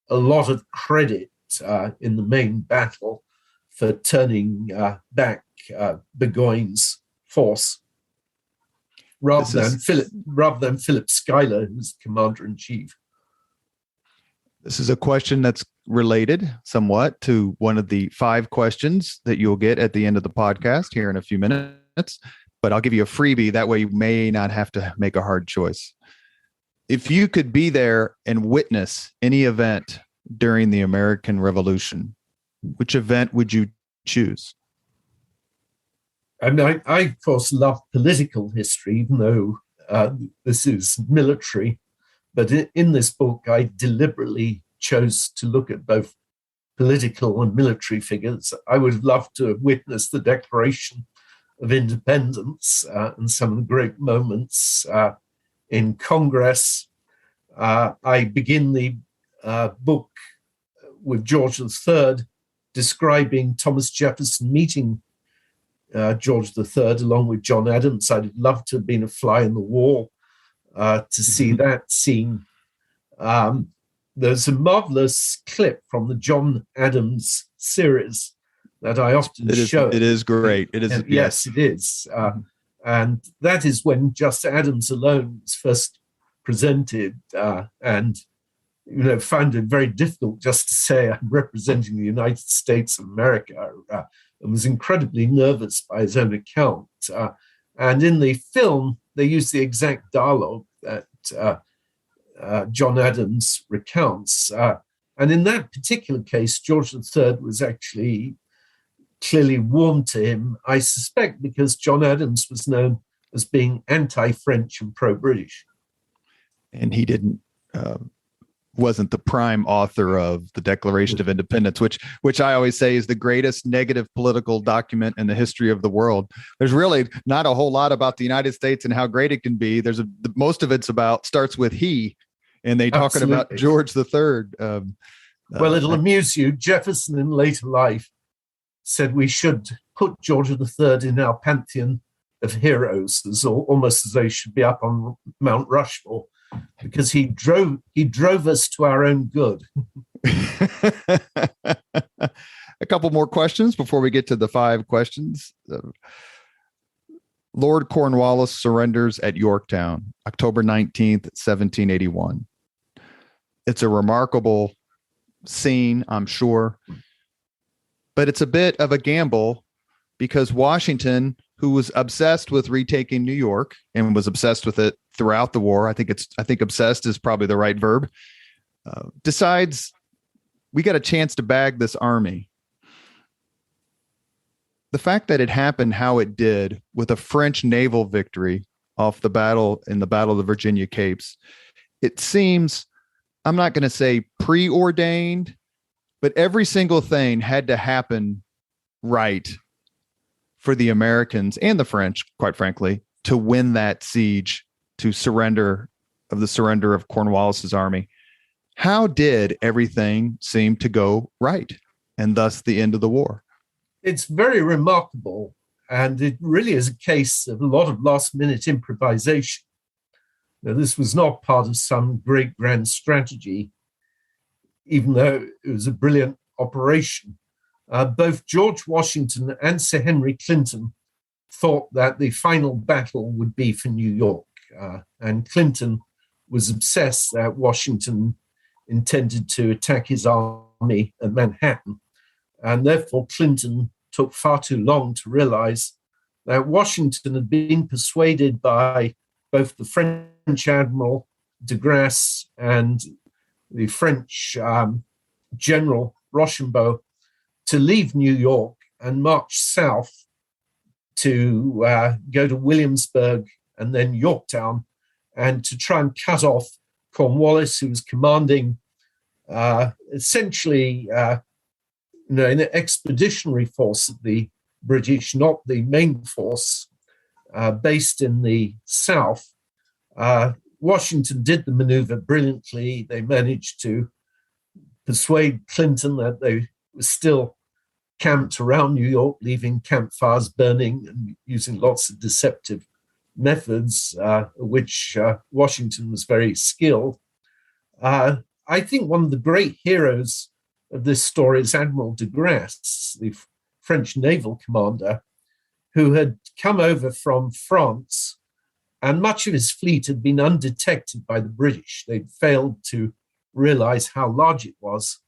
a lot of credit in the main battle for turning back Burgoyne's force, rather than Philip Schuyler, who's commander-in-chief. This is a question that's related somewhat to one of the 5 questions that you'll get at the end of the podcast here in a few minutes, but I'll give you a freebie. That way you may not have to make a hard choice. If you could be there and witness any event during the American Revolution, which event would you choose? I mean, I of course love political history, even though this is military. But in this book, I deliberately chose to look at both political and military figures. I would have loved to have witnessed the Declaration of Independence and some of the great moments in Congress. I begin the book with George III describing Thomas Jefferson meeting George III, along with John Adams. I'd love to have been a fly in the wall to see that scene. There's a marvelous clip from the John Adams series that I often show. It is great. It is. Yes, it is. And that is when just Adams alone was first presented, and found it very difficult just to say I'm representing the United States of America, and was incredibly nervous by his own account. And in the film, they use the exact dialogue that John Adams recounts. And in that particular case, George III was actually clearly warm to him, I suspect because John Adams was known as being anti-French and pro-British. And he wasn't the prime author of the Declaration of Independence, which I always say is the greatest negative political document in the history of the world. There's really not a whole lot about the United States and how great it can be. Most of it's starts with he, and they talking about George III. Well, it'll amuse you. Jefferson in later life said we should put George III in our pantheon of heroes, almost as though he should be up on Mount Rushmore, because he drove us to our own good. A couple more questions before we get to the 5 questions. Lord Cornwallis surrenders at Yorktown, October 19th, 1781. It's a remarkable scene, I'm sure, but it's a bit of a gamble because Washington, who was obsessed with retaking New York and was obsessed with it throughout the war, I think obsessed is probably the right verb, decides we got a chance to bag this army. The fact that it happened how it did with a French naval victory off the battle of the Virginia Capes, it seems, I'm not going to say preordained, but every single thing had to happen right for the Americans and the French, quite frankly, to win that siege, to surrender of Cornwallis's army. How did everything seem to go right, and thus the end of the war? It's very remarkable, and it really is a case of a lot of last-minute improvisation. Now, this was not part of some great grand strategy, even though it was a brilliant operation. Both George Washington and Sir Henry Clinton thought that the final battle would be for New York, and Clinton was obsessed that Washington intended to attack his army at Manhattan, and therefore Clinton took far too long to realize that Washington had been persuaded by both the French Admiral de Grasse and the French General Rochambeau to leave New York and march south to go to Williamsburg and then Yorktown, and to try and cut off Cornwallis, who was commanding essentially an expeditionary force of the British, not the main force based in the south. Washington did the maneuver brilliantly. They managed to persuade Clinton that they were still camped around New York, leaving campfires burning and using lots of deceptive methods, which Washington was very skilled. I think one of the great heroes of this story is Admiral de Grasse, the French naval commander, who had come over from France, and much of his fleet had been undetected by the British. They'd failed to realize how large it was,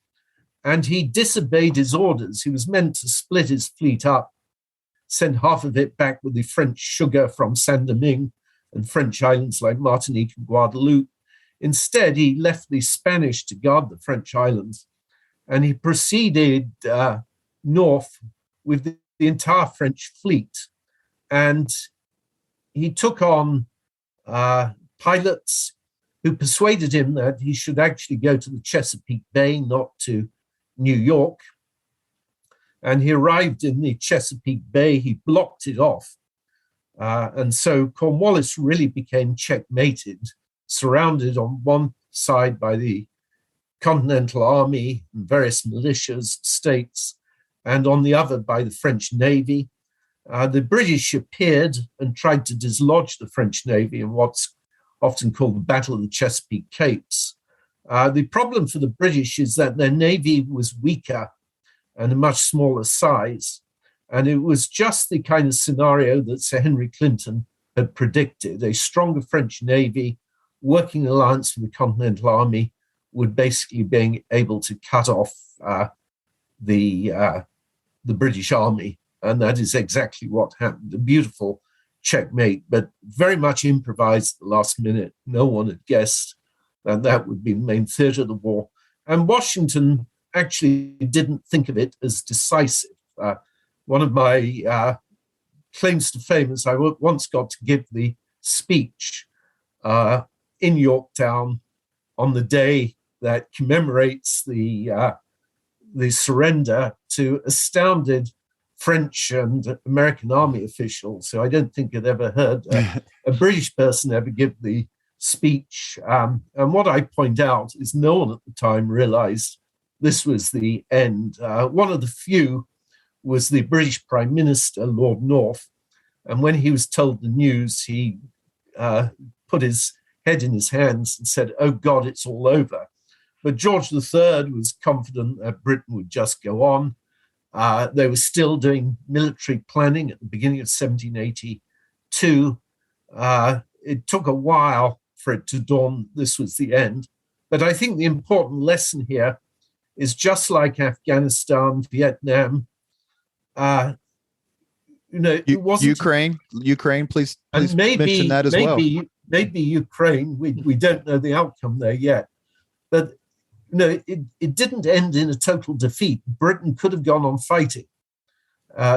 and he disobeyed his orders. He was meant to split his fleet up, send half of it back with the French sugar from Saint-Domingue and French islands like Martinique and Guadeloupe. Instead, he left the Spanish to guard the French islands, and he proceeded north with the entire French fleet. And he took on pilots who persuaded him that he should actually go to the Chesapeake Bay, not to New York. And he arrived in the Chesapeake Bay, he blocked it off. And so Cornwallis really became checkmated, surrounded on one side by the Continental Army and various militias, states, and on the other by the French Navy. The British appeared and tried to dislodge the French Navy in what's often called the Battle of the Chesapeake Capes. The problem for the British is that their navy was weaker and a much smaller size. And it was just the kind of scenario that Sir Henry Clinton had predicted. A stronger French navy, working in alliance with the Continental Army, would basically be able to cut off the British Army. And that is exactly what happened. A beautiful checkmate, but very much improvised at the last minute. No one had guessed that that would be the main theater of the war. And Washington actually didn't think of it as decisive. One of my claims to fame is I once got to give the speech in Yorktown on the day that commemorates the surrender to astounded French and American army officials. So I don't think I'd ever heard a British person ever give the speech. And what I point out is no one at the time realized this was the end. One of the few was the British Prime Minister, Lord North. And when he was told the news, he put his head in his hands and said, "Oh God, it's all over." But George III was confident that Britain would just go on. They were still doing military planning at the beginning of 1782. It took a while for it to dawn this was the end. But I think the important lesson here is just like Afghanistan, Vietnam, it wasn't Ukraine. Please mention that as well. Maybe Ukraine. We don't know the outcome there yet, but it didn't end in a total defeat. Britain could have gone on fighting,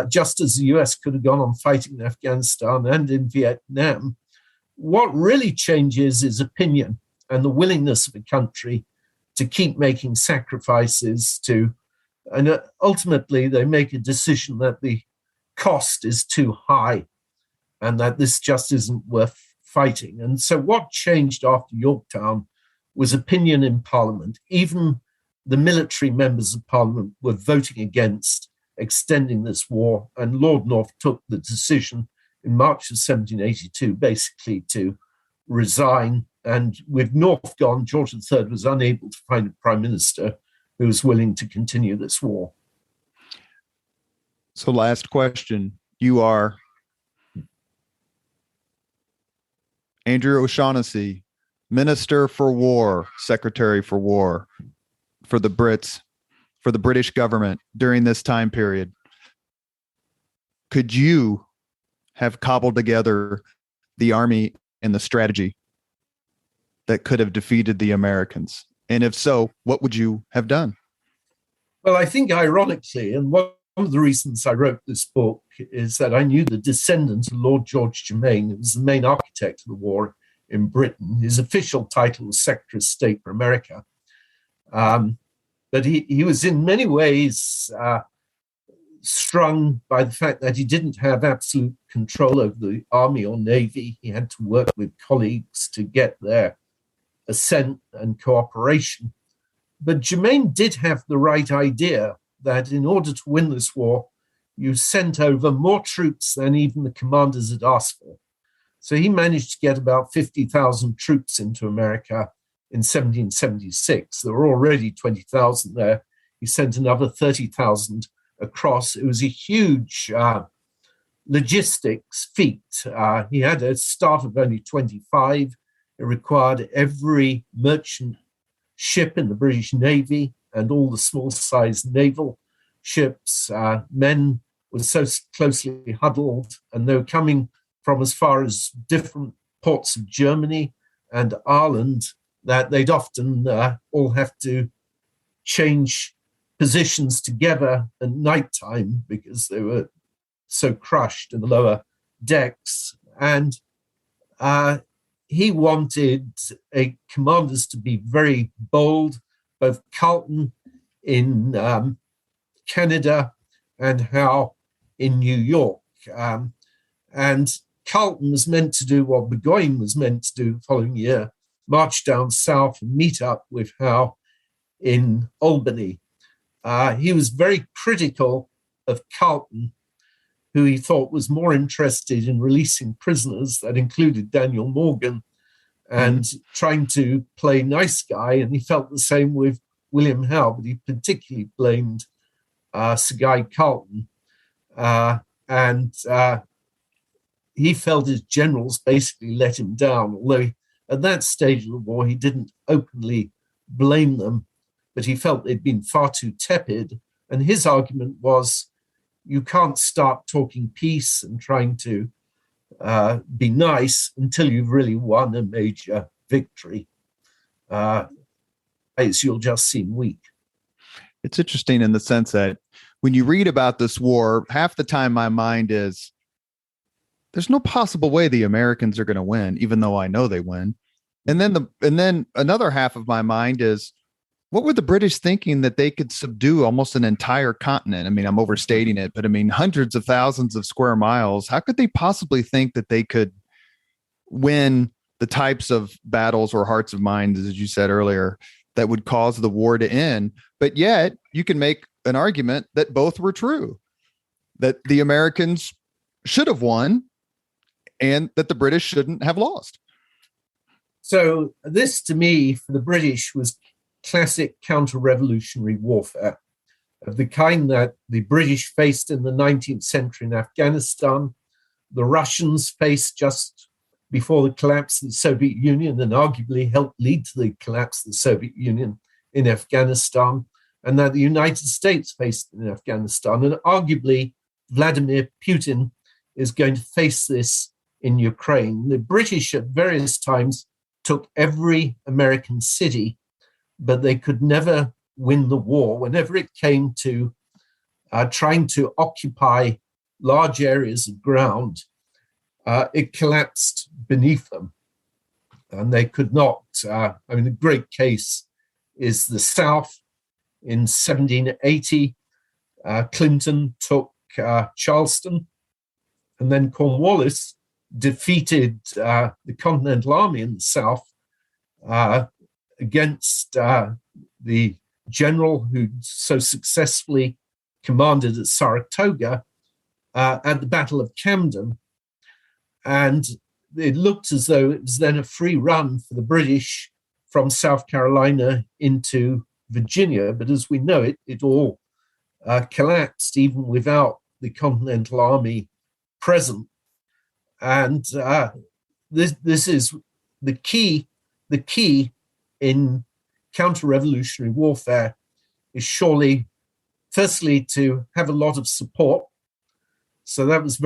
just as the US could have gone on fighting in Afghanistan and in Vietnam. What really changes is opinion and the willingness of a country to keep making sacrifices and ultimately they make a decision that the cost is too high and that this just isn't worth fighting. And so what changed after Yorktown was opinion in Parliament. Even the military members of Parliament were voting against extending this war, and Lord North took the decision in March of 1782 basically to resign. And with North gone, George III was unable to find a prime minister who was willing to continue this war. So last question. You are Andrew O'Shaughnessy, Minister for War, Secretary for War for the Brits, for the British government during this time period. Could you have cobbled together the army and the strategy that could have defeated the Americans? And if so, what would you have done? Well, I think ironically, and one of the reasons I wrote this book is that I knew the descendant of Lord George Germain, who was the main architect of the war in Britain. His official title was Secretary of State for America. But he was in many ways strung by the fact that he didn't have absolute control over the army or navy. He had to work with colleagues to get their assent and cooperation. But Germain did have the right idea that in order to win this war, you sent over more troops than even the commanders had asked for. So he managed to get about 50,000 troops into America in 1776. There were already 20,000 there. He sent another 30,000 across. It was a huge logistics feat. He had a staff of only 25. It required every merchant ship in the British Navy and all the small-sized naval ships. Men were so closely huddled, and they were coming from as far as different ports of Germany and Ireland that they'd often all have to change positions together at nighttime because they were so crushed in the lower decks. And he wanted commanders to be very bold, both Carleton in Canada and Howe in New York. And Carleton was meant to do what Burgoyne was meant to do the following year, march down south and meet up with Howe in Albany. He was very critical of Carleton, who he thought was more interested in releasing prisoners, that included Daniel Morgan, and trying to play nice guy. And he felt the same with William Howe, but he particularly blamed Sir Guy Carleton. And he felt his generals basically let him down, although at that stage of the war, he didn't openly blame them, but he felt they'd been far too tepid. And his argument was, you can't start talking peace and trying to be nice until you've really won a major victory. You'll just seem weak. It's interesting in the sense that when you read about this war, half the time my mind is, there's no possible way the Americans are going to win, even though I know they win. And then another half of my mind is, what were the British thinking that they could subdue almost an entire continent? I mean, I'm overstating it, but I mean, hundreds of thousands of square miles. How could they possibly think that they could win the types of battles or hearts of minds, as you said earlier, that would cause the war to end? But yet you can make an argument that both were true, that the Americans should have won and that the British shouldn't have lost. So this, to me, for the British, was classic counter-revolutionary warfare of the kind that the British faced in the 19th century in Afghanistan, the Russians faced just before the collapse of the Soviet Union and arguably helped lead to the collapse of the Soviet Union in Afghanistan, and that the United States faced in Afghanistan. And arguably, Vladimir Putin is going to face this in Ukraine. The British at various times took every American city, but they could never win the war. Whenever it came to trying to occupy large areas of ground, it collapsed beneath them. And they could not, a great case is the South. In 1780, Clinton took Charleston, and then Cornwallis defeated the Continental Army in the South against the general who so successfully commanded at Saratoga at the Battle of Camden. And it looked as though it was then a free run for the British from South Carolina into Virginia. But as we know it all collapsed even without the Continental Army present. And this is the key. The key in counter-revolutionary warfare is surely, firstly, to have a lot of support. So that was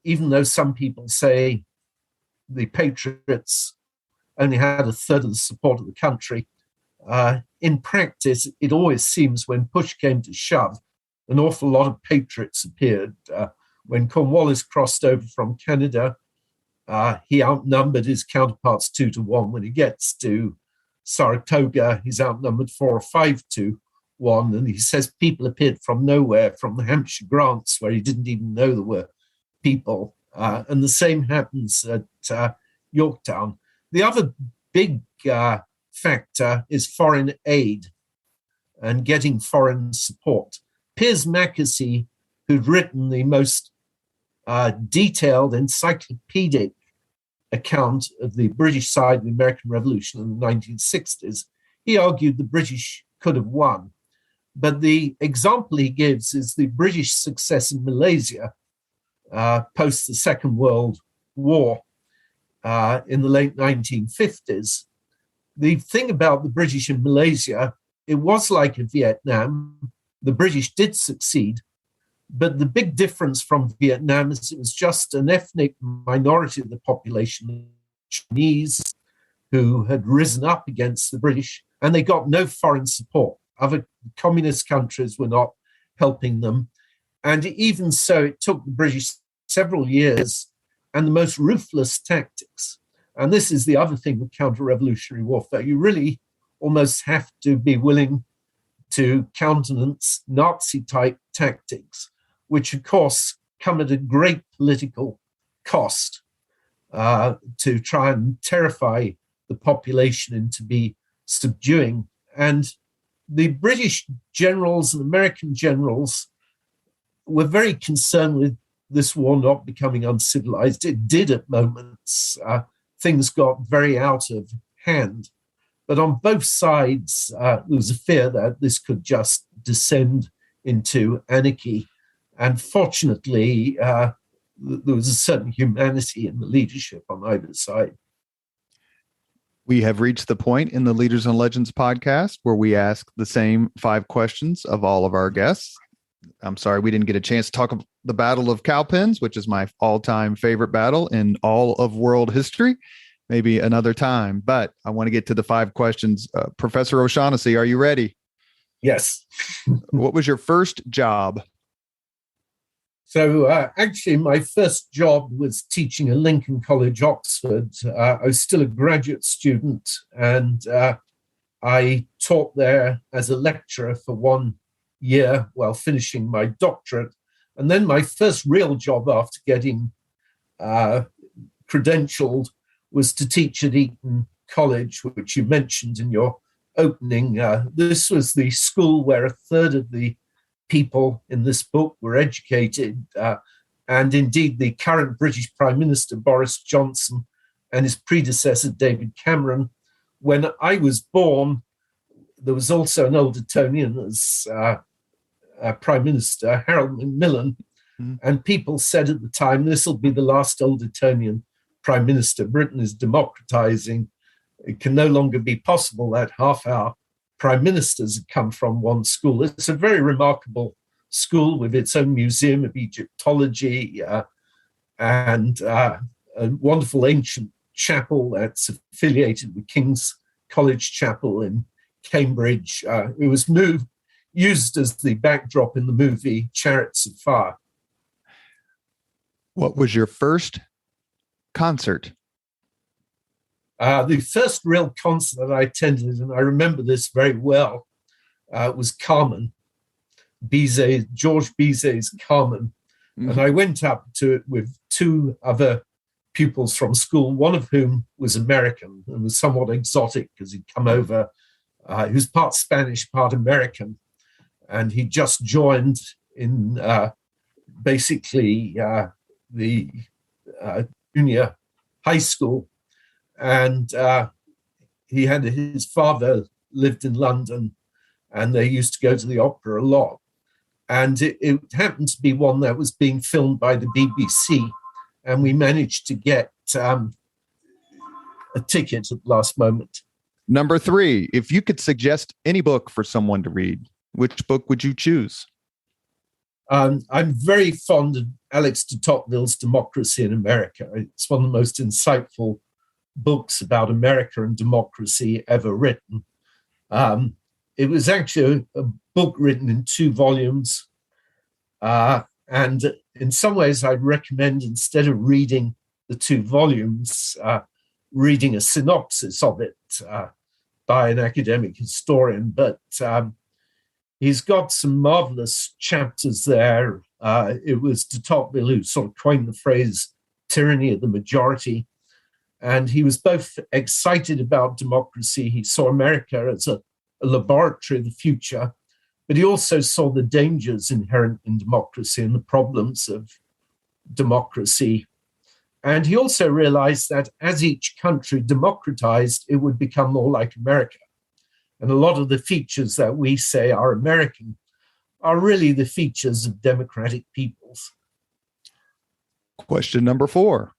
even though some people say the Patriots only had a third of the support of the country, in practice, it always seems when push came to shove, an awful lot of Patriots appeared. When Cornwallis crossed over from Canada, he outnumbered his counterparts 2-1. When he gets to Saratoga, he's outnumbered 4 or 5-1. And he says people appeared from nowhere, from the Hampshire Grants, where he didn't even know there were people. And the same happens at Yorktown. The other big factor is foreign aid and getting foreign support. Piers Mackesy, who'd written the most detailed encyclopedic account of the British side of the American Revolution in the 1960s, he argued the British could have won. But the example he gives is the British success in Malaysia post the Second World War in the late 1950s. The thing about the British in Malaysia, it was like in Vietnam. The British did succeed, but the big difference from Vietnam is it was just an ethnic minority of the population, Chinese, who had risen up against the British, and they got no foreign support. Other communist countries were not helping them. And even so, it took the British several years and the most ruthless tactics. And this is the other thing with counter-revolutionary warfare. You really almost have to be willing to countenance Nazi-type tactics, which, of course, come at a great political cost to try and terrify the population into be subduing. And the British generals and American generals were very concerned with this war not becoming uncivilized. It did at moments. Things got very out of hand. But on both sides, there was a fear that this could just descend into anarchy. And fortunately, there was a certain humanity in the leadership on either side. We have reached the point in the Leaders and Legends podcast where we ask the same 5 questions of all of our guests. I'm sorry we didn't get a chance to talk about the Battle of Cowpens, which is my all-time favorite battle in all of world history. Maybe another time, but I want to get to the 5 questions. Professor O'Shaughnessy, are you ready? Yes. What was your first job? So actually, my first job was teaching at Lincoln College, Oxford. I was still a graduate student, and I taught there as a lecturer for 1 year while finishing my doctorate. And then my first real job after getting credentialed was to teach at Eton College, which you mentioned in your opening. This was the school where a third of the people in this book were educated. And indeed, the current British Prime Minister, Boris Johnson, and his predecessor, David Cameron. When I was born, there was also an old Etonian as Prime Minister, Harold Macmillan. And people said at the time, this will be the last old Etonian Prime Minister. Britain is democratizing. It can no longer be possible that half our prime ministers have come from one school. It's a very remarkable school with its own museum of Egyptology and a wonderful ancient chapel that's affiliated with King's College Chapel in Cambridge. It was used as the backdrop in the movie Chariots of Fire. What was your first concert? The first real concert that I attended, and I remember this very well, was Carmen, George Bizet's Carmen. Mm-hmm. And I went up to it with 2 other pupils from school, one of whom was American and was somewhat exotic because he'd come over. He was part Spanish, part American. And he just joined in the junior high school. And he had his father lived in London, and they used to go to the opera a lot. And it happened to be one that was being filmed by the BBC, and we managed to get a ticket at the last moment. Number 3, if you could suggest any book for someone to read, which book would you choose? I'm very fond of Alex de Tocqueville's Democracy in America. It's one of the most insightful books about America and democracy ever written. It was actually a book written in 2 volumes. And in some ways, I'd recommend, instead of reading the 2 volumes, reading a synopsis of it by an academic historian. But he's got some marvelous chapters there. It was de Tocqueville who sort of coined the phrase tyranny of the majority. And he was both excited about democracy. He saw America as a laboratory of the future, but he also saw the dangers inherent in democracy and the problems of democracy. And he also realized that as each country democratized, it would become more like America. And a lot of the features that we say are American are really the features of democratic peoples. Question number 4.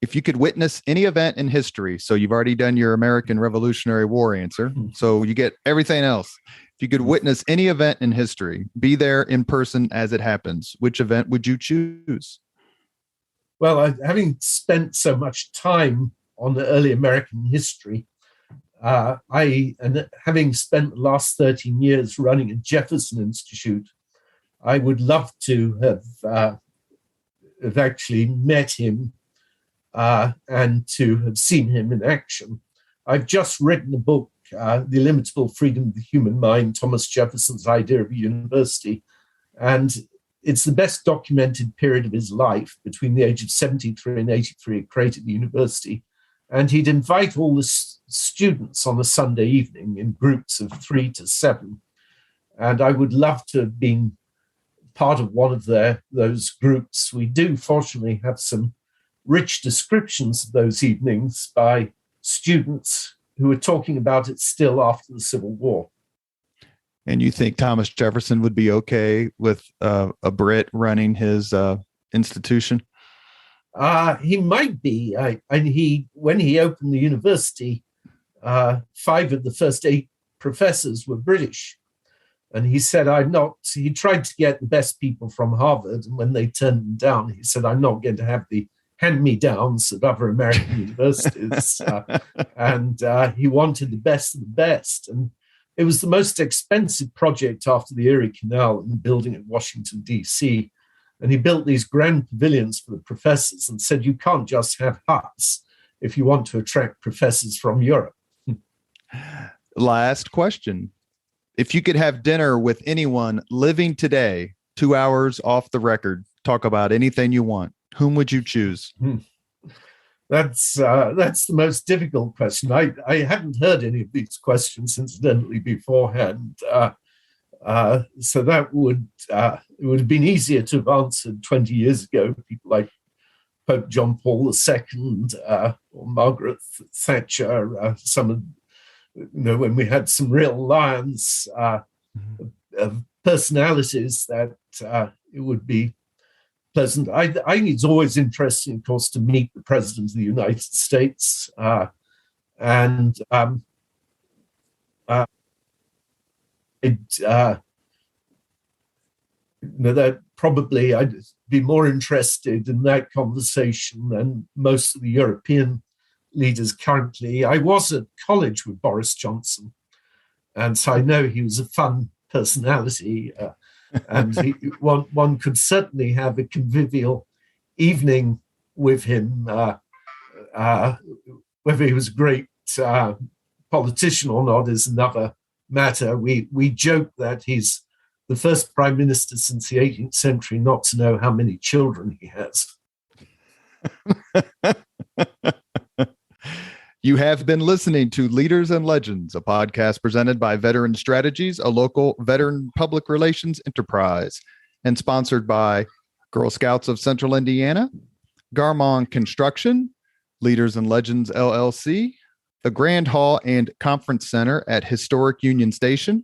If you could witness any event in history, so you've already done your American Revolutionary War answer, so you get everything else. If you could witness any event in history, be there in person as it happens, which event would you choose? Well, having spent so much time on the early American history, and having spent the last 13 years running a Jefferson Institute, I would love to have actually met him and to have seen him in action. I've just written a book, The Illimitable Freedom of the Human Mind, Thomas Jefferson's Idea of a University. And it's the best documented period of his life between the age of 73 and 83. He created the university. And he'd invite all the students on a Sunday evening in groups of 3 to 7. And I would love to have been part of one of those groups. We do fortunately have some rich descriptions of those evenings by students who are talking about it still after the Civil War. And you think Thomas Jefferson would be okay with a Brit running his institution? He might be. And when he opened the university, 5 of the first 8 professors were British. And he said, he tried to get the best people from Harvard. And when they turned him down, he said, I'm not going to have the hand-me-downs at other American universities. And he wanted the best of the best. And it was the most expensive project after the Erie Canal and the building in Washington, D.C. And he built these grand pavilions for the professors and said, you can't just have huts if you want to attract professors from Europe. Last question. If you could have dinner with anyone living today, 2 hours off the record, talk about anything you want, whom would you choose? That's the most difficult question. I hadn't heard any of these questions incidentally beforehand. So that it would have been easier to have answered 20 years ago. People like Pope John Paul II or Margaret Thatcher, some of, when we had some real lions of personalities, that it would be pleasant. I think it's always interesting, of course, to meet the President of the United States. That probably I'd be more interested in that conversation than most of the European leaders currently. I was at college with Boris Johnson, and so I know he was a fun personality, and one could certainly have a convivial evening with him. Whether he was a great politician or not is another matter. We joke that he's the first prime minister since the 18th century not to know how many children he has. You have been listening to Leaders and Legends, a podcast presented by Veteran Strategies, a local veteran public relations enterprise, and sponsored by Girl Scouts of Central Indiana, Garmong Construction, Leaders and Legends LLC, the Grand Hall and Conference Center at Historic Union Station,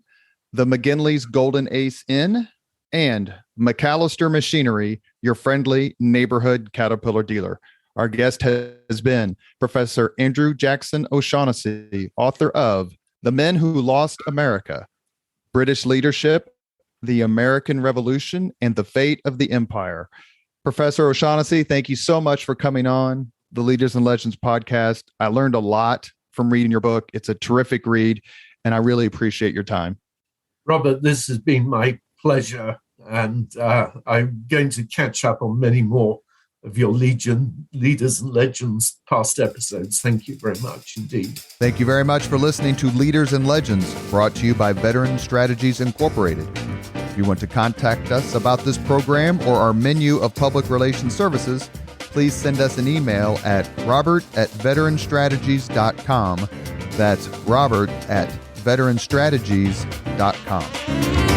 the McGinley's Golden Ace Inn, and McAllister Machinery, your friendly neighborhood Caterpillar dealer. Our guest has been Professor Andrew Jackson O'Shaughnessy, author of The Men Who Lost America, British Leadership, the American Revolution, and the Fate of the Empire. Professor O'Shaughnessy, thank you so much for coming on the Leaders and Legends podcast. I learned a lot from reading your book. It's a terrific read, and I really appreciate your time. Robert, this has been my pleasure, and I'm going to catch up on many more of your Leaders and Legends past episodes. Thank you very much indeed. Thank you very much for listening to Leaders and Legends, brought to you by Veteran Strategies Incorporated. If you want to contact us about this program or our menu of public relations services, please send us an email at robert@veteranstrategies.com. That's robert@veteranstrategies.com.